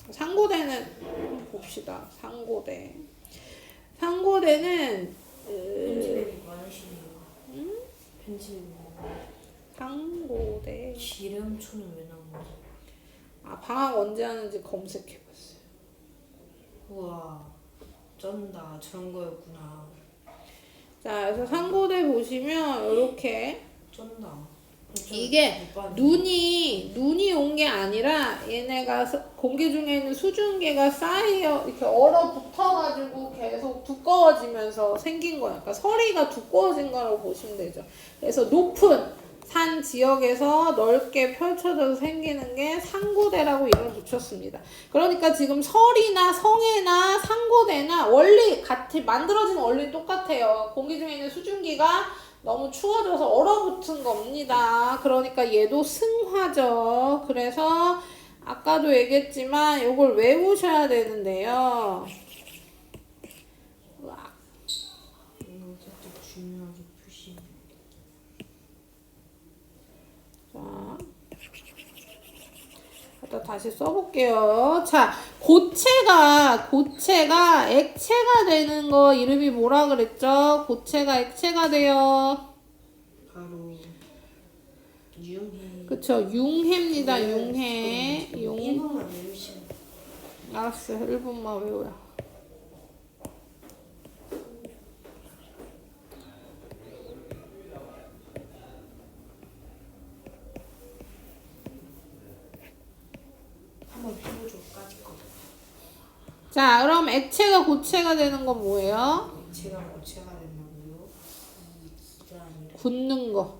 상고대는 한번 봅시다. 상고대는 편집이 많으시네요. 응? 편집이 상고대. 지름초는 왜 나온 거지? 방학 언제 하는지 검색해봤어요. 우와, 쩐다. 저런 거였구나. 자, 그래서 상고대 보시면 이렇게 쩐다. 이게 눈이 온 게 아니라 얘네가 공기 중에 있는 수증기가 쌓여 이렇게 얼어붙어가지고 계속 두꺼워지면서 생긴 거예요. 그러니까 서리가 두꺼워진 거라고 보시면 되죠. 그래서 높은 산 지역에서 넓게 펼쳐져서 생기는 게 상고대라고 이름을 붙였습니다. 그러니까 지금 설이나 성해나 상고대나 만들어진 원리는 똑같아요. 공기 중에 있는 수증기가 너무 추워져서 얼어붙은 겁니다. 그러니까 얘도 승화죠. 그래서 아까도 얘기했지만 이걸 외우셔야 되는데요. 이거 살짝 중요하게 표시. 자, 갖다 다시 써볼게요. 자, 고체가 액체가 되는 거 이름이 뭐라 그랬죠? 고체가 액체가 돼요. 바로 융해. 그쵸, 융해입니다. 융해. 1분만 외우시면. 알았어요. 1분만 외워요. 한번 해보죠. 까짓 거. 자, 그럼 액체가 고체가 되는 건 뭐예요? 제가 고체가 된다고요? 기간이 굳는 거.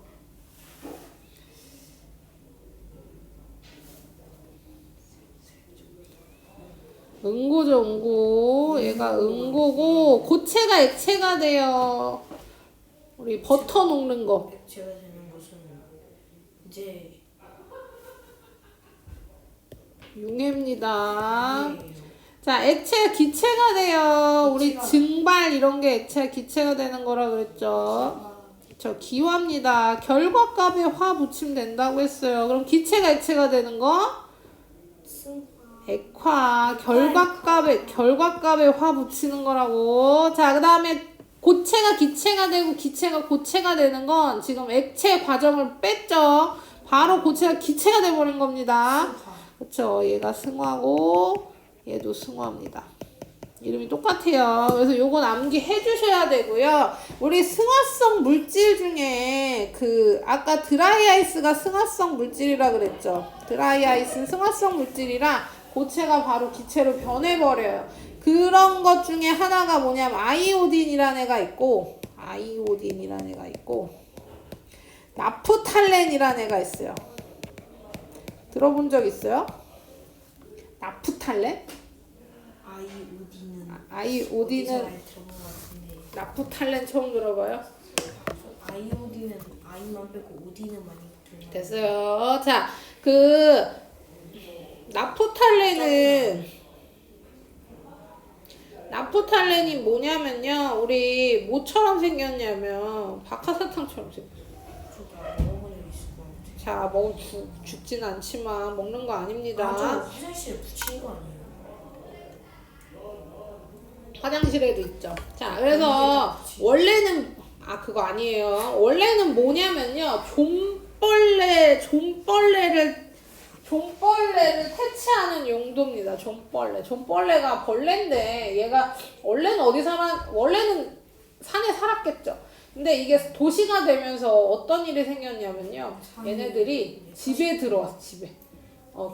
응고죠, 응고. 얘가 응고고, 고체가 액체가 돼요. 우리 버터 녹는 거. 액체가 되는 것은 이제 융해입니다. 융해예요. 자, 액체가 기체가 돼요. 우리 기체가. 증발 이런 게 액체가 기체가 되는 거라 그랬죠. 저 기화입니다. 결과값에 화 붙이면 된다고 했어요. 그럼 기체가 액체가 되는 거? 액화. 결과값에 화 붙이는 거라고. 자, 그 다음에 고체가 기체가 되고 기체가 고체가 되는 건 지금 액체 과정을 뺐죠. 바로 고체가 기체가 돼버린 겁니다. 그쵸? 얘가 승화고 얘도 승화입니다. 이름이 똑같아요. 그래서 요건 암기해 주셔야 되고요. 우리 승화성 물질 중에 그 아까 드라이아이스가 승화성 물질이라 그랬죠. 드라이아이스는 승화성 물질이라 고체가 바로 기체로 변해버려요. 그런 것 중에 하나가 뭐냐면 아이오딘이라는 애가 있고 나프탈렌이라는 애가 있어요. 들어본 적 있어요? 나프탈렌? 아이오딘은 어디서 많이 들어본 것 같은데. 나프탈렌 처음 들어봐요? 아이오딘은 아이만 빼고 오딘은 많이 들어요. 됐어요. 자, 그 나프탈렌이 뭐냐면요. 우리 뭐처럼 생겼냐면 박하사탕처럼 생겼어요. 저도 먹어본 적 있을 것 같아요. 자, 죽진 않지만 먹는 거 아닙니다. 저 화장실에 붙인 거 아니에요? 화장실에도 있죠. 자, 그래서 원래는 그거 아니에요. 원래는 뭐냐면요. 좀벌레를 퇴치하는 용도입니다. 좀벌레가 벌레인데 얘가 원래는 산에 살았겠죠. 근데 이게 도시가 되면서 어떤 일이 생겼냐면요. 얘네들이 집에 들어왔어. 집에.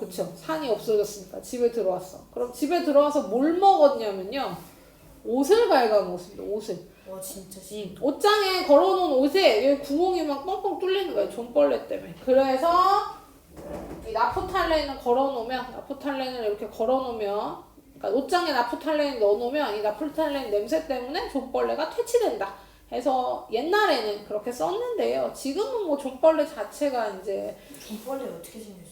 그쵸. 산이 없어졌으니까 집에 들어왔어. 그럼 집에 들어와서 뭘 먹었냐면요. 옷을 갉아먹었습니다. 옷을. 와 진짜 싫어. 옷장에 걸어놓은 옷에 여기 구멍이 막 뻥뻥 뚫리는 거예요. 좀벌레 때문에. 그래서 이 나프탈렌을 이렇게 걸어놓으면 그러니까 옷장에 나프탈렌을 넣어놓으면 이 나프탈렌 냄새 때문에 좀벌레가 퇴치된다. 해서 옛날에는 그렇게 썼는데요. 지금은 뭐 좀벌레 자체가 이제 좀벌레 어떻게 생겼어요?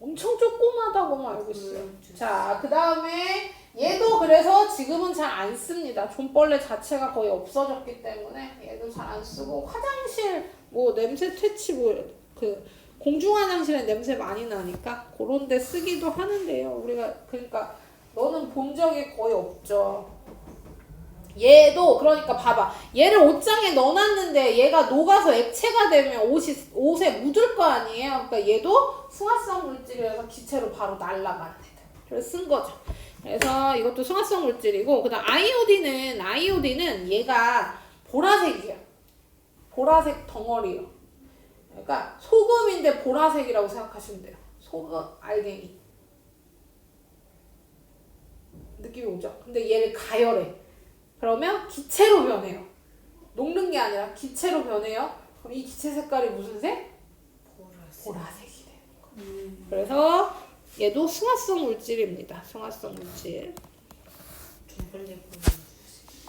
엄청 조그마다고만 알고 있어요. 자, 그 다음에 얘도 그래서 지금은 잘 안 씁니다. 좀벌레 자체가 거의 없어졌기 때문에 얘도 잘 안 쓰고 화장실 뭐 냄새 퇴치 공중 화장실에 냄새 많이 나니까 그런 데 쓰기도 하는데요. 우리가 그러니까 너는 본 적이 거의 없죠. 얘도 그러니까 봐봐. 얘를 옷장에 넣어놨는데 얘가 녹아서 액체가 되면 옷에 묻을 거 아니에요. 그러니까 얘도 승화성 물질이라서 기체로 바로 날아가는 애다. 그래서 쓴 거죠. 그래서 이것도 승화성 물질이고 그다음 아이오딘은 얘가 보라색이야. 보라색 덩어리요. 그러니까 소금인데 보라색이라고 생각하시면 돼요. 소금 알갱이. 느낌이 오죠? 근데 얘를 가열해. 그러면 기체로 변해요. 녹는 게 아니라 기체로 변해요. 그럼 이 기체 색깔이 무슨 색? 보라색이 돼요. 그래서 얘도 승화성 물질입니다. 승화성 물질.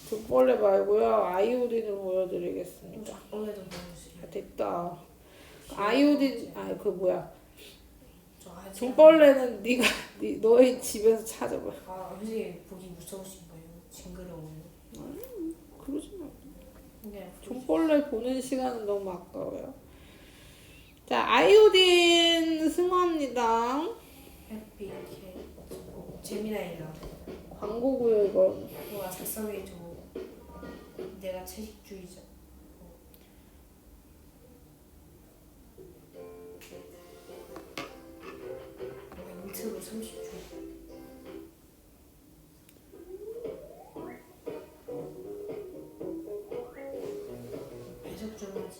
좀벌레 말고요. 아이오딘을 보여드리겠습니다. 좀벌레도 보여주세요. 됐다. 아이오딘 좀벌레는 너의 집에서 찾아봐. 선생님 보기 무서우신 거예요? 징그러워요? 그러지 마. 좀벌레 보는 시간은 너무 아까워요. 자, 아이오딘 승화입니다. 햇빛 재미나이다. 광고고요, 이거. 와 작성해줘. 내가 채식주의자. 인트로 30초. 해석 좀 하지.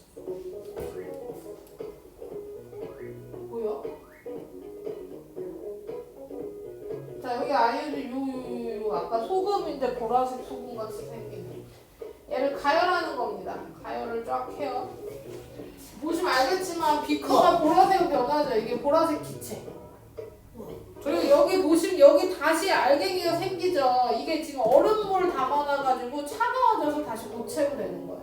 뭐야? 자, 여기 아이오딘 요 아까 소금인데 보라색 소금 같이 생긴 얘를 가열하는 겁니다. 가열을 쫙 해요. 보시면 알겠지만 비커가 보라색으로 변하죠. 이게 보라색 기체. 그리고 여기 보시면 여기 다시 알갱이가 생기죠. 이게 지금 얼음물 담아놔가지고 차가워져서 다시 고체로 되는 거예요.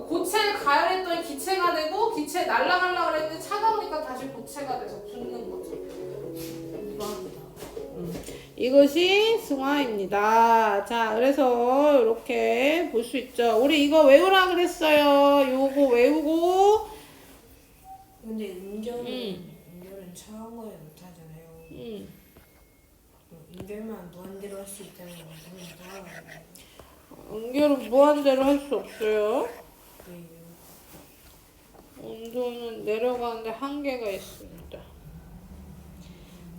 고체를 가열했더니 기체가 되고 기체 날아가려고 그랬는데 차가우니까 다시 고체가 돼서 붙는 거죠. 이것이 승화입니다. 자, 그래서 이렇게 볼 수 있죠. 우리 이거 외우라 그랬어요. 요거 외우고. 근데 음결은 차가운 거에 못하잖아요. 음결만 무한대로 할 수 있다는 건 음결은 무한대로 할 수 없어요. 왜요? 온도는 내려가는데 한계가 있습니다.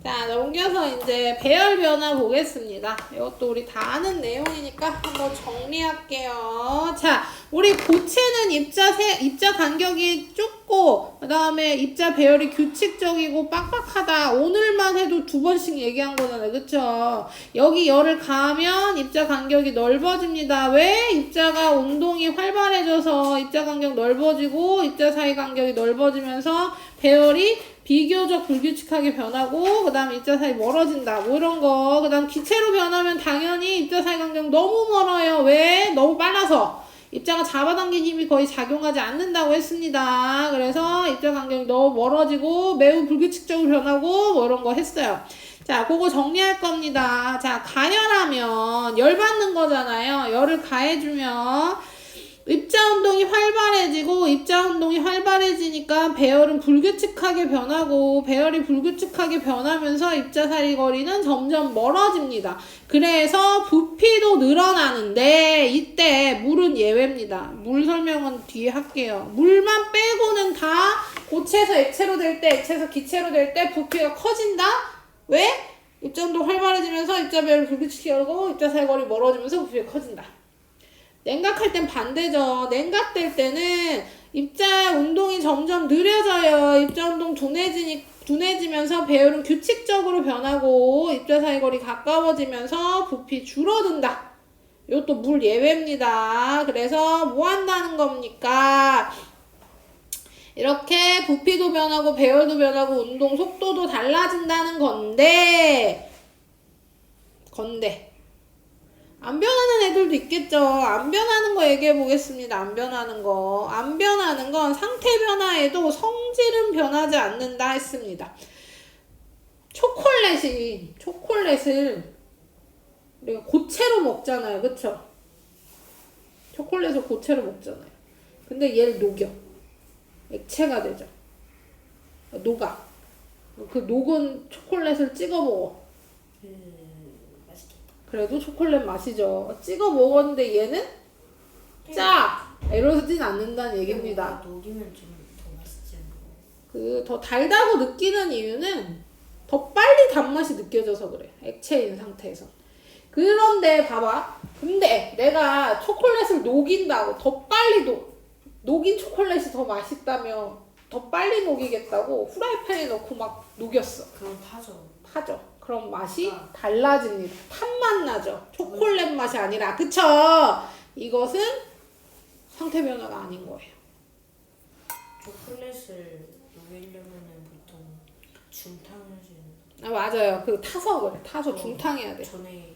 자, 넘겨서 이제 배열 변화 보겠습니다. 이것도 우리 다 아는 내용이니까 한번 정리할게요. 자, 우리 고체는 입자 간격이 좁고, 그 다음에 입자 배열이 규칙적이고 빡빡하다. 오늘만 해도 2번씩 얘기한 거잖아요. 그쵸? 여기 열을 가하면 입자 간격이 넓어집니다. 왜? 입자가 운동이 활발해져서 입자 간격 넓어지고, 입자 사이 간격이 넓어지면서 배열이 비교적 불규칙하게 변하고 그 다음 입자 사이 멀어진다 뭐 이런 거. 그 다음 기체로 변하면 당연히 입자 사이 간격 너무 멀어요. 왜? 너무 빨라서 입자가 잡아당긴 힘이 거의 작용하지 않는다고 했습니다. 그래서 입자 간격이 너무 멀어지고 매우 불규칙적으로 변하고 뭐 이런 거 했어요. 자, 그거 정리할 겁니다. 자, 가열하면 열 받는 거잖아요. 열을 가해주면 입자 운동이 활발해지고 입자 운동이 활발해지니까 배열은 불규칙하게 변하고 배열이 불규칙하게 변하면서 입자 사이 거리는 점점 멀어집니다. 그래서 부피도 늘어나는데 이때 물은 예외입니다. 물 설명은 뒤에 할게요. 물만 빼고는 다 고체에서 액체로 될 때, 액체에서 기체로 될 때 부피가 커진다? 왜? 입자 운동 활발해지면서 입자 배열이 불규칙하게 하고 입자 사이 거리 멀어지면서 부피가 커진다. 냉각할 땐 반대죠. 냉각될 때는 입자 운동이 점점 느려져요. 입자 운동 둔해지면서 배열은 규칙적으로 변하고 입자 사이 거리 가까워지면서 부피 줄어든다. 이것도 물 예외입니다. 그래서 뭐 한다는 겁니까? 이렇게 부피도 변하고 배열도 변하고 운동 속도도 달라진다는 건데 안 변하는 애들도 있겠죠. 안 변하는 거 얘기해 보겠습니다. 안 변하는 거. 안 변하는 건 상태 변화에도 성질은 변하지 않는다 했습니다. 초콜릿을 우리가 고체로 먹잖아요. 그쵸? 초콜릿을 고체로 먹잖아요. 근데 얘를 녹여. 액체가 되죠. 녹아. 그 녹은 초콜릿을 찍어 먹어. 그래도 초콜릿 맛이죠. 찍어 먹었는데 얘는 짜! 이러진 않는다는 얘기입니다. 녹이면 좀 더 맛있지 않나요? 그 더 달다고 느끼는 이유는 더 빨리 단맛이 느껴져서 그래. 액체인 상태에서. 그런데 봐봐. 근데 내가 초콜릿을 녹인다고 더 빨리 녹인 초콜릿이 더 맛있다며 더 빨리 녹이겠다고 후라이팬에 넣고 막 녹였어. 그럼 파죠. 그럼 맛이 달라집니다. 탄맛 나죠. 초콜릿 맛이 아니라. 그쵸? 이것은 상태 변화가 아닌 거예요. 초콜릿을 녹이려면은 보통 중탕을 아, 맞아요. 그 타서 그래. 타서 중탕해야 돼. 전에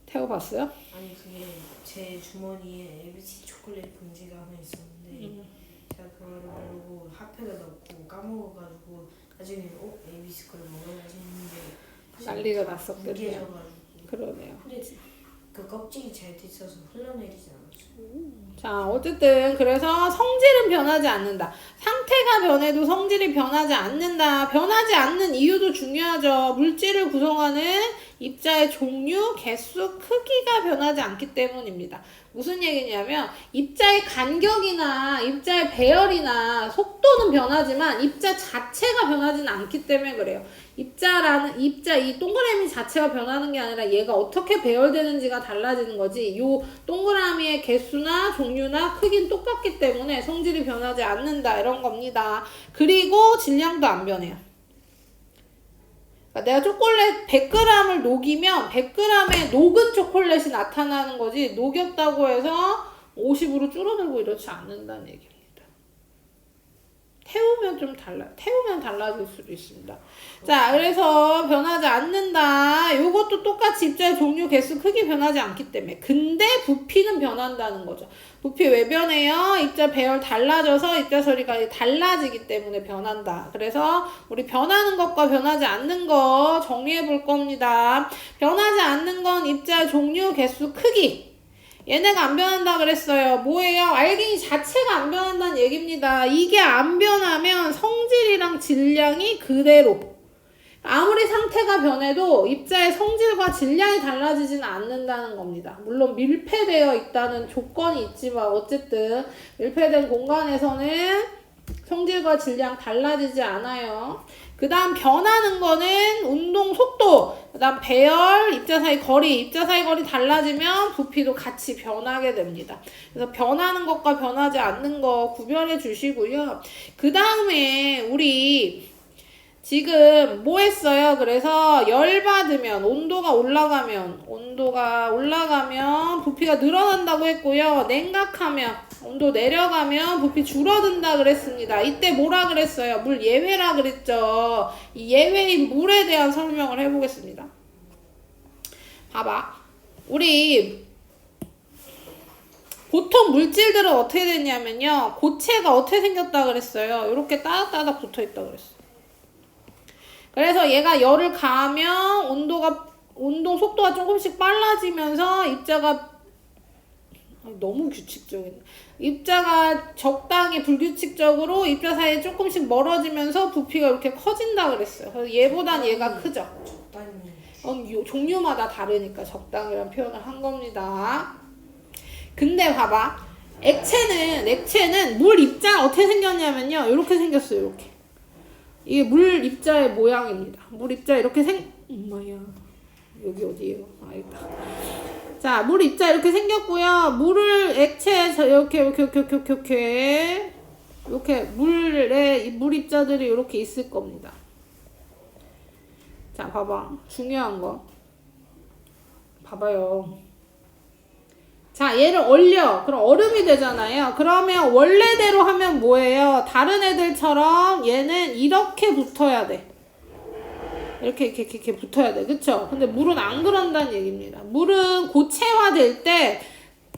태워봤어요? 아니 그게 제 주머니에 ABC 초콜릿 봉지가 하나 있었는데 제가 그거를 모르고 핫팩에 넣고 까먹어가지고 나중에 ABC 걸 먹어야지 했는데 난리가 났었겠네요. 뭉개져가지고 그러네요. 근데 그 껍질이 잘 돼있어서 흘러내리지 않았어요. 자, 어쨌든 그래서 성질은 변하지 않는다. 상태가 변해도 성질이 변하지 않는다. 변하지 않는 이유도 중요하죠. 물질을 구성하는 입자의 종류, 개수, 크기가 변하지 않기 때문입니다. 무슨 얘기냐면 입자의 간격이나 입자의 배열이나 속도는 변하지만 입자 자체가 변하지는 않기 때문에 그래요. 입자 이 동그라미 자체가 변하는 게 아니라 얘가 어떻게 배열되는지가 달라지는 거지. 요 동그라미의 개수나 종류나 크기는 똑같기 때문에 성질이 변하지 않는다 이런 겁니다. 그리고 질량도 안 변해요. 그러니까 내가 초콜릿 100g을 녹이면 100g의 녹은 초콜릿이 나타나는 거지 녹였다고 해서 50으로 줄어들고 이렇지 않는다는 얘기입니다. 태우면 달라질 수도 있습니다. 자, 그래서 변하지 않는다. 요것도 똑같이 입자의 종류, 개수, 크기 변하지 않기 때문에. 근데 부피는 변한다는 거죠. 부피 왜 변해요? 입자 배열 달라져서 입자 소리가 달라지기 때문에 변한다. 그래서 우리 변하는 것과 변하지 않는 거 정리해 볼 겁니다. 변하지 않는 건 입자의 종류, 개수, 크기. 얘네가 안 변한다 그랬어요. 뭐예요? 알갱이 자체가 안 변한다는 얘기입니다. 이게 안 변하면 성질이랑 질량이 그대로. 아무리 상태가 변해도 입자의 성질과 질량이 달라지지는 않는다는 겁니다. 물론 밀폐되어 있다는 조건이 있지만 어쨌든 밀폐된 공간에서는 성질과 질량 달라지지 않아요. 그 다음 변하는 거는 운동 속도, 그 다음 배열, 입자 사이 거리, 입자 사이 거리 달라지면 부피도 같이 변하게 됩니다. 그래서 변하는 것과 변하지 않는 거 구별해 주시고요. 그 다음에 우리 지금 뭐 했어요? 그래서 열 받으면 온도가 올라가면 부피가 늘어난다고 했고요. 냉각하면 온도 내려가면 부피 줄어든다 그랬습니다. 이때 뭐라 그랬어요? 물 예외라 그랬죠. 이 예외인 물에 대한 설명을 해보겠습니다. 봐봐. 우리 보통 물질들은 어떻게 됐냐면요. 고체가 어떻게 생겼다 그랬어요? 이렇게 따닥따닥 붙어있다 그랬어요. 그래서 얘가 열을 가하면 운동 속도가 조금씩 빨라지면서 입자가 너무 규칙적이네. 입자가 적당히 불규칙적으로 입자 사이에 조금씩 멀어지면서 부피가 이렇게 커진다 그랬어요. 그래서 얘보단 얘가 크죠. 적당히. 종류마다 다르니까 적당이라는 표현을 한 겁니다. 근데 봐봐. 액체는 물 입자가 어떻게 생겼냐면요. 이렇게 생겼어요. 이렇게. 이게 물 입자의 모양입니다. 물 입자 이렇게 엄마야. 여기 어디예요? 아, 있다. 자, 물 입자 이렇게 생겼고요. 물을 액체에서 이렇게 물 입자들이 이렇게 있을 겁니다. 자, 봐봐. 중요한 거. 봐봐요. 자, 얘를 얼려. 그럼 얼음이 되잖아요. 그러면 원래대로 하면 뭐예요? 다른 애들처럼 얘는 이렇게 붙어야 돼. 이렇게 붙어야 돼. 그쵸? 근데 물은 안 그런다는 얘기입니다. 물은 고체화될 때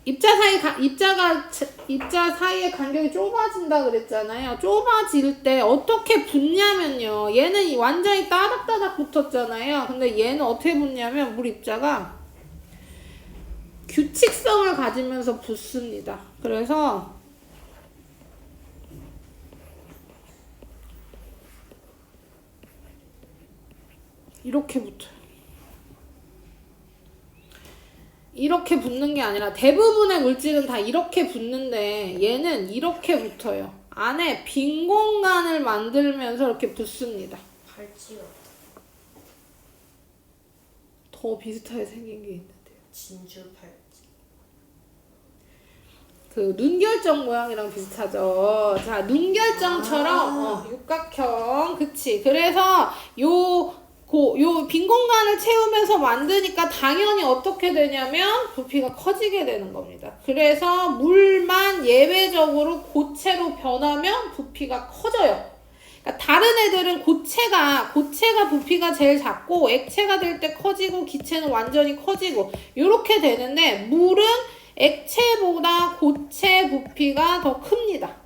입자 사이의 간격이 좁아진다 그랬잖아요. 좁아질 때 어떻게 붙냐면요. 얘는 완전히 따닥따닥 붙었잖아요. 근데 얘는 어떻게 붙냐면 물 입자가 규칙성을 가지면서 붙습니다. 그래서 이렇게 붙어요. 이렇게 붙는 게 아니라 대부분의 물질은 다 이렇게 붙는데 얘는 이렇게 붙어요. 안에 빈 공간을 만들면서 이렇게 붙습니다. 팔찌 같아. 더 비슷하게 생긴 게 있는데요. 진주 팔찌. 그 눈결정 모양이랑 비슷하죠. 자, 눈결정처럼 육각형. 그치. 그래서 요 빈 공간을 채우면서 만드니까 당연히 어떻게 되냐면 부피가 커지게 되는 겁니다. 그래서 물만 예외적으로 고체로 변하면 부피가 커져요. 그러니까 다른 애들은 고체가 부피가 제일 작고 액체가 될 때 커지고 기체는 완전히 커지고 이렇게 되는데 물은 액체보다 고체 부피가 더 큽니다.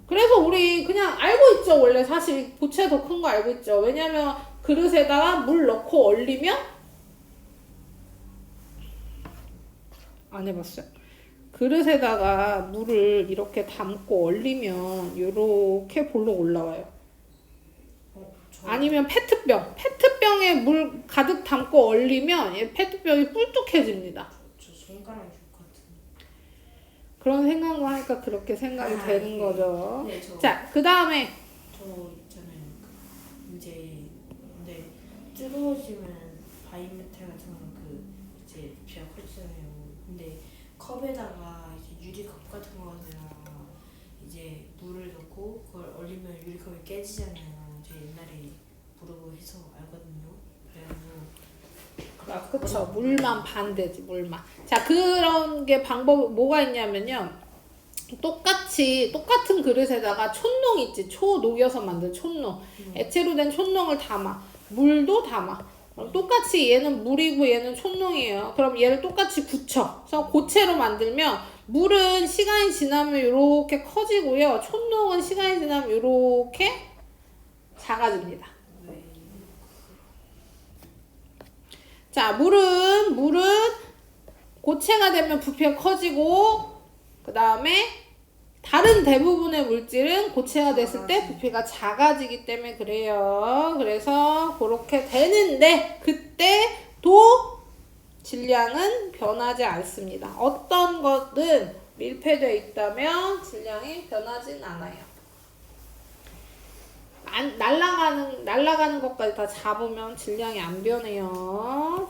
그래서 우리 그냥 알고 있죠. 원래 사실 고체 더 큰 거 알고 있죠. 왜냐면 그릇에다가 물 넣고 얼리면 안 해봤어요. 그릇에다가 물을 이렇게 담고 얼리면 이렇게 볼록 올라와요. 아니면 페트병에 물 가득 담고 얼리면 얘 페트병이 뿔뚝해집니다. 저 손가락 같은. 그런 생각을 하니까 그렇게 생각이 되는 거죠. 네, 자, 그 다음에 저 있잖아요. 이제 근데 뜨거워지면 바이메탈 같은 거는 이제 부피가 커지잖아요. 근데 컵에다가 이제 유리컵 같은 거에다가 이제 물을 넣고 그걸 얼리면 유리컵이 깨지잖아요. 제가 옛날에 부르고 해서 알거든요. 그래가지고 그쵸. 물만 반대지, 물만. 자, 그런 게 방법, 뭐가 있냐면요. 똑같은 그릇에다가 촛농 있지. 초 녹여서 만든 촛농. 액체로 된 촛농을 담아. 물도 담아. 그럼 똑같이 얘는 물이고 얘는 촛농이에요. 그럼 얘를 똑같이 굳혀. 그래서 고체로 만들면 물은 시간이 지나면 이렇게 커지고요. 촛농은 시간이 지나면 이렇게 작아집니다. 자, 물은 고체가 되면 부피가 커지고 그 다음에 다른 대부분의 물질은 고체가 됐을 때 부피가 작아지기 때문에 그래요. 그래서 그렇게 되는데 그때 도 질량은 변하지 않습니다. 어떤 것은 밀폐되어 있다면 질량이 변하진 않아요. 날아가는 것까지 다 잡으면 질량이 안 변해요.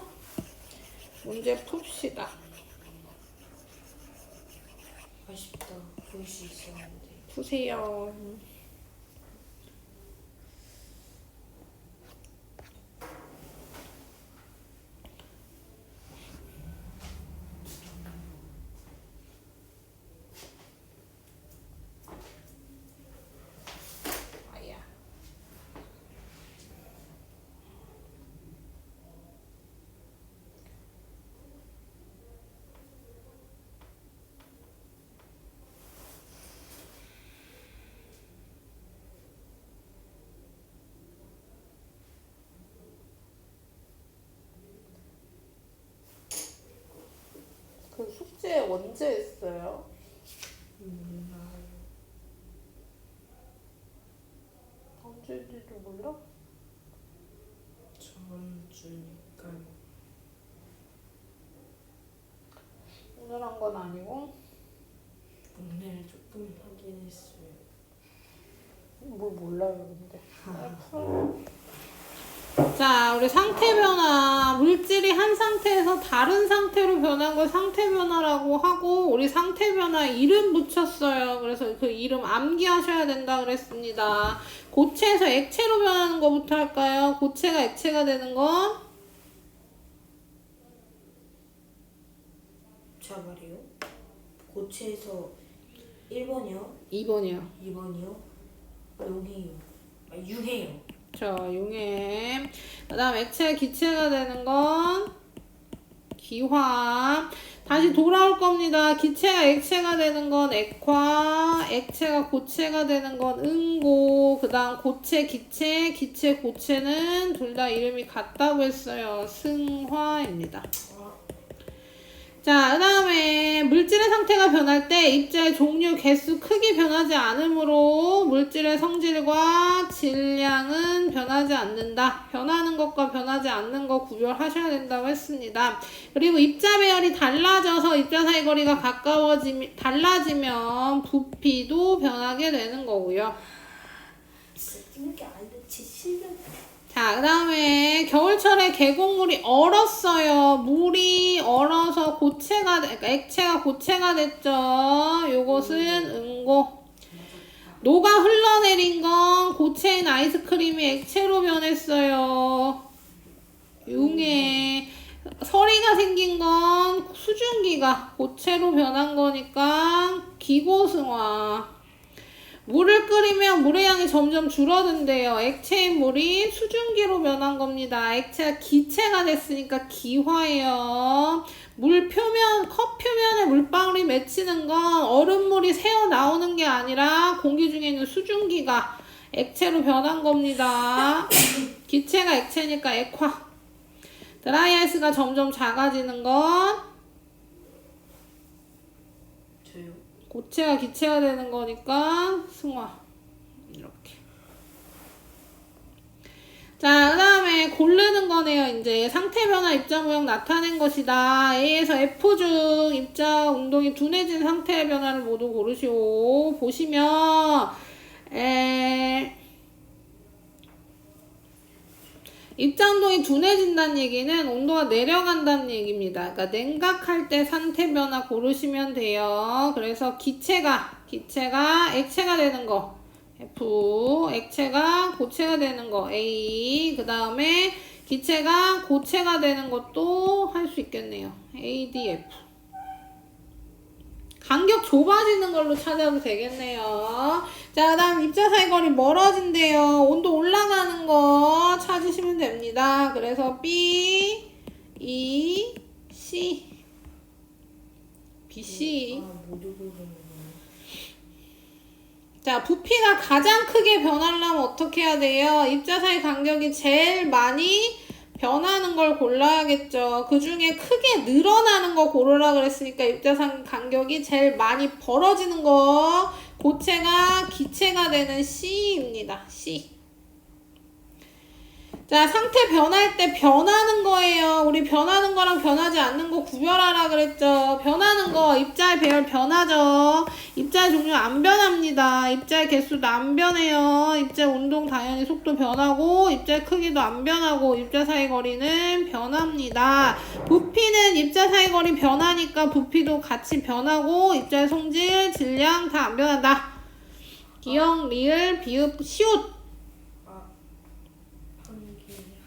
문제 풉시다. 아쉽다. 볼 수 있었는데. 푸세요. 아야. 그 숙제 언제 했어요? 몰라요. 언제인지도 몰라? 저번 주니까요. 오늘 한 건 아니고 오늘 조금 하긴 했어요. 뭘 몰라요 근데. 자, 우리 상태 변화. 물질이 한 상태에서 다른 상태로 변한 걸 상태 변화라고 하고, 우리 상태 변화 이름 붙였어요. 그래서 그 이름 암기하셔야 된다 그랬습니다. 고체에서 액체로 변하는 거부터 할까요? 고체가 액체가 되는 건? 자 말이요. 고체에서 1번이요. 2번이요. 2번이요. 용해요. 아, 융해요. 자, 용해. 그 다음 액체가 기체가 되는 건 기화. 다시 돌아올 겁니다. 기체가 액체가 되는 건 액화, 액체가 고체가 되는 건 응고, 그 다음 고체, 기체, 기체, 고체는 둘 다 이름이 같다고 했어요. 승화입니다. 자, 그 다음에 물질의 상태가 변할 때 입자의 종류, 개수, 크기 변하지 않으므로 물질의 성질과 질량은 변하지 않는다. 변하는 것과 변하지 않는 것 구별하셔야 된다고 했습니다. 그리고 입자 배열이 달라져서 입자 사이 거리가 달라지면 부피도 변하게 되는 거고요. 이렇게 알려치 실력. 자, 그 다음에 겨울철에 계곡물이 얼었어요. 물이 얼어서 그러니까 액체가 고체가 됐죠. 요것은 응고. 녹아 흘러내린 건 고체인 아이스크림이 액체로 변했어요. 융해. 서리가 생긴 건 수증기가 고체로 변한 거니까 기고승화. 물을 끓이면 물의 양이 점점 줄어든대요. 액체인 물이 수증기로 변한 겁니다. 액체가 기체가 됐으니까 기화예요. 컵 표면에 물방울이 맺히는 건 얼음물이 새어 나오는 게 아니라 공기 중에 있는 수증기가 액체로 변한 겁니다. 기체가 액체니까 액화. 드라이아이스가 점점 작아지는 건 고체가 기체가 되는 거니까 승화. 이렇게. 자, 그 다음에 고르는 거네요. 이제 상태 변화 입자 모형 나타낸 것이다. A에서 F 중 입자 운동이 둔해진 상태의 변화를 모두 고르시오. 보시면 입자 운동이 둔해진다는 얘기는 온도가 내려간다는 얘기입니다. 그러니까 냉각할 때 상태 변화 고르시면 돼요. 그래서 기체가 액체가 되는 거 F, 액체가 고체가 되는 거 A, 그 다음에 기체가 고체가 되는 것도 할 수 있겠네요. A, D, F. 간격 좁아지는 걸로 찾아도 되겠네요. 자, 그 다음 입자 사이 거리 멀어진대요. 온도 올라가는 거 찾으시면 됩니다. 그래서 B, E, C. BC. 자, 부피가 가장 크게 변하려면 어떻게 해야 돼요? 입자 사이 간격이 제일 많이 변하는 걸 골라야겠죠. 그 중에 크게 늘어나는 거 고르라 그랬으니까 입자상 간격이 제일 많이 벌어지는 거 고체가 기체가 되는 C입니다. C. 자, 상태 변할 때 변하는 거예요. 우리 변하는 거랑 변하지 않는 거 구별하라 그랬죠. 변하는 거 입자의 배열 변하죠. 입자의 종류 안 변합니다. 입자의 개수도 안 변해요. 입자의 운동 당연히 속도 변하고 입자의 크기도 안 변하고 입자 사이 거리는 변합니다. 부피는 입자 사이 거리 변하니까 부피도 같이 변하고 입자의 성질, 질량 다 안 변한다. 기억, 리을, 비읍, 시옷.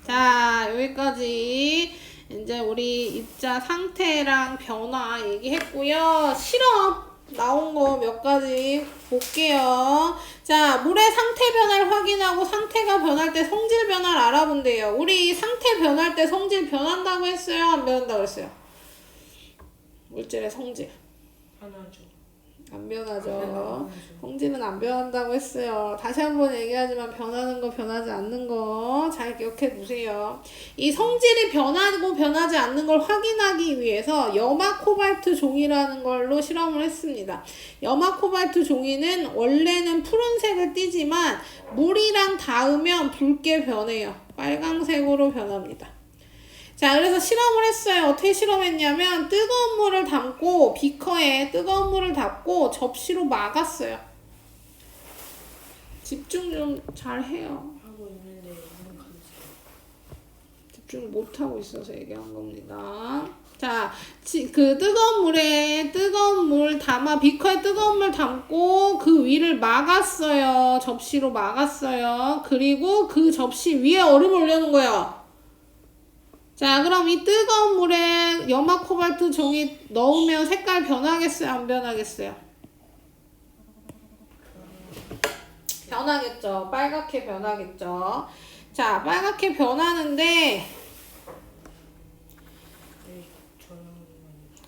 자, 여기까지 이제 우리 입자 상태랑 변화 얘기했고요. 실험 나온 거 몇 가지 볼게요. 자, 물의 상태 변화를 확인하고 상태가 변할 때 성질 변화를 알아본대요. 우리 상태 변할 때 성질 변한다고 했어요? 안 변한다고 했어요? 물질의 성질. 변하죠. 안 변하죠. 성질은 안 변한다고 했어요. 다시 한번 얘기하지만 변하는 거 변하지 않는 거 잘 기억해 두세요. 이 성질이 변하고 변하지 않는 걸 확인하기 위해서 염화 코발트 종이라는 걸로 실험을 했습니다. 염화 코발트 종이는 원래는 푸른색을 띠지만 물이랑 닿으면 붉게 변해요. 빨강색으로 변합니다. 자, 그래서 실험을 했어요. 어떻게 실험했냐면 뜨거운 물을 담고 비커에 뜨거운 물을 담고 접시로 막았어요. 집중 좀 잘 해요. 하고 있는데 너무 감사해요. 집중을 못하고 있어서 얘기한 겁니다. 자, 그 뜨거운 물에 뜨거운 물 담아 비커에 뜨거운 물 담고 그 위를 막았어요. 접시로 막았어요. 그리고 그 접시 위에 얼음을 올려놓은 거예요. 자, 그럼 이 뜨거운 물에 염화 코발트 종이 넣으면 색깔 변하겠어요? 안 변하겠어요? 변하겠죠. 빨갛게 변하겠죠. 자, 빨갛게 변하는데 네, 저는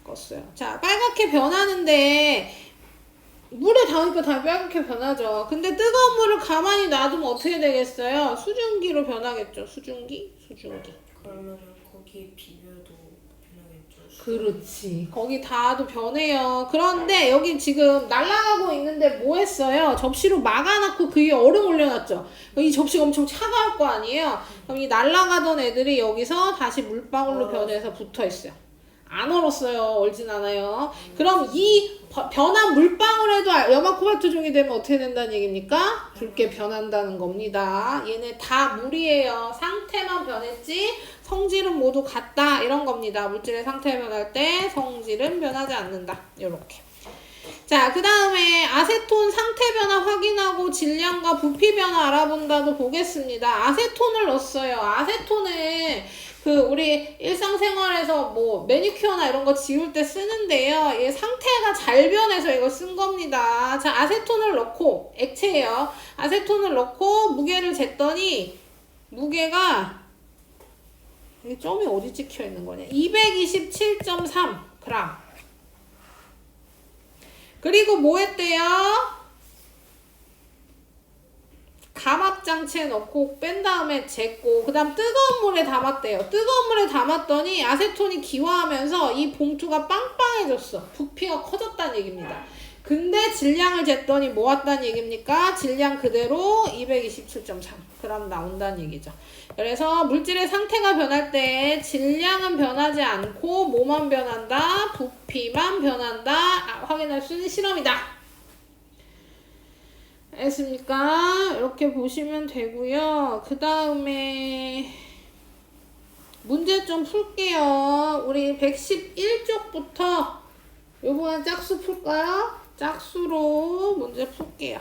껐어요. 자, 빨갛게 변하는데 물에 닿으니까 다 빨갛게 변하죠. 근데 뜨거운 물을 가만히 놔두면 어떻게 되겠어요? 수증기로 변하겠죠. 수증기? 그러면 거기에 비벼도 변하겠죠. 그렇지. 거기 닿아도 변해요. 그런데 여기 지금 날아가고 있는데 뭐 했어요? 접시로 막아놓고 그 위에 얼음 올려놨죠. 이 접시가 엄청 차가울 거 아니에요? 그럼 이 날아가던 애들이 여기서 다시 물방울로 변해서 붙어있어요. 안 얼었어요. 얼진 않아요. 그럼 이 변한 물방울에도 염화 코발트 종이 되면 어떻게 된다는 얘기입니까? 붉게 변한다는 겁니다. 얘네 다 물이에요. 상태만 변했지 성질은 모두 같다 이런 겁니다. 물질의 상태 변할 때 성질은 변하지 않는다. 요렇게. 자, 그 다음에 아세톤 상태 변화 확인하고 질량과 부피 변화 알아본다도 보겠습니다. 아세톤을 넣었어요. 아세톤은 우리 일상생활에서 뭐 매니큐어나 이런 거 지울 때 쓰는데요. 얘 상태가 잘 변해서 이거 쓴 겁니다. 자, 아세톤을 넣고 액체예요. 아세톤을 넣고 무게를 쟀더니 무게가 이 점이 어디 찍혀 있는 거냐? 227.3g. 그리고 뭐 했대요? 감압장치에 넣고 뺀 다음에 쟀고 그 다음 뜨거운 물에 담았대요. 뜨거운 물에 담았더니 아세톤이 기화하면서 이 봉투가 빵빵해졌어. 부피가 커졌다는 얘기입니다. 근데 질량을 쟀더니 뭐 왔다는 얘기입니까? 질량 그대로 227.3g 나온다는 얘기죠. 그래서 물질의 상태가 변할 때 질량은 변하지 않고 뭐만 변한다? 부피만 변한다. 확인할 수 있는 실험이다. 알겠습니까? 이렇게 보시면 되고요. 그 다음에 문제 좀 풀게요. 우리 111쪽부터 요번엔 짝수 풀까요? 짝수로 문제 풀게요.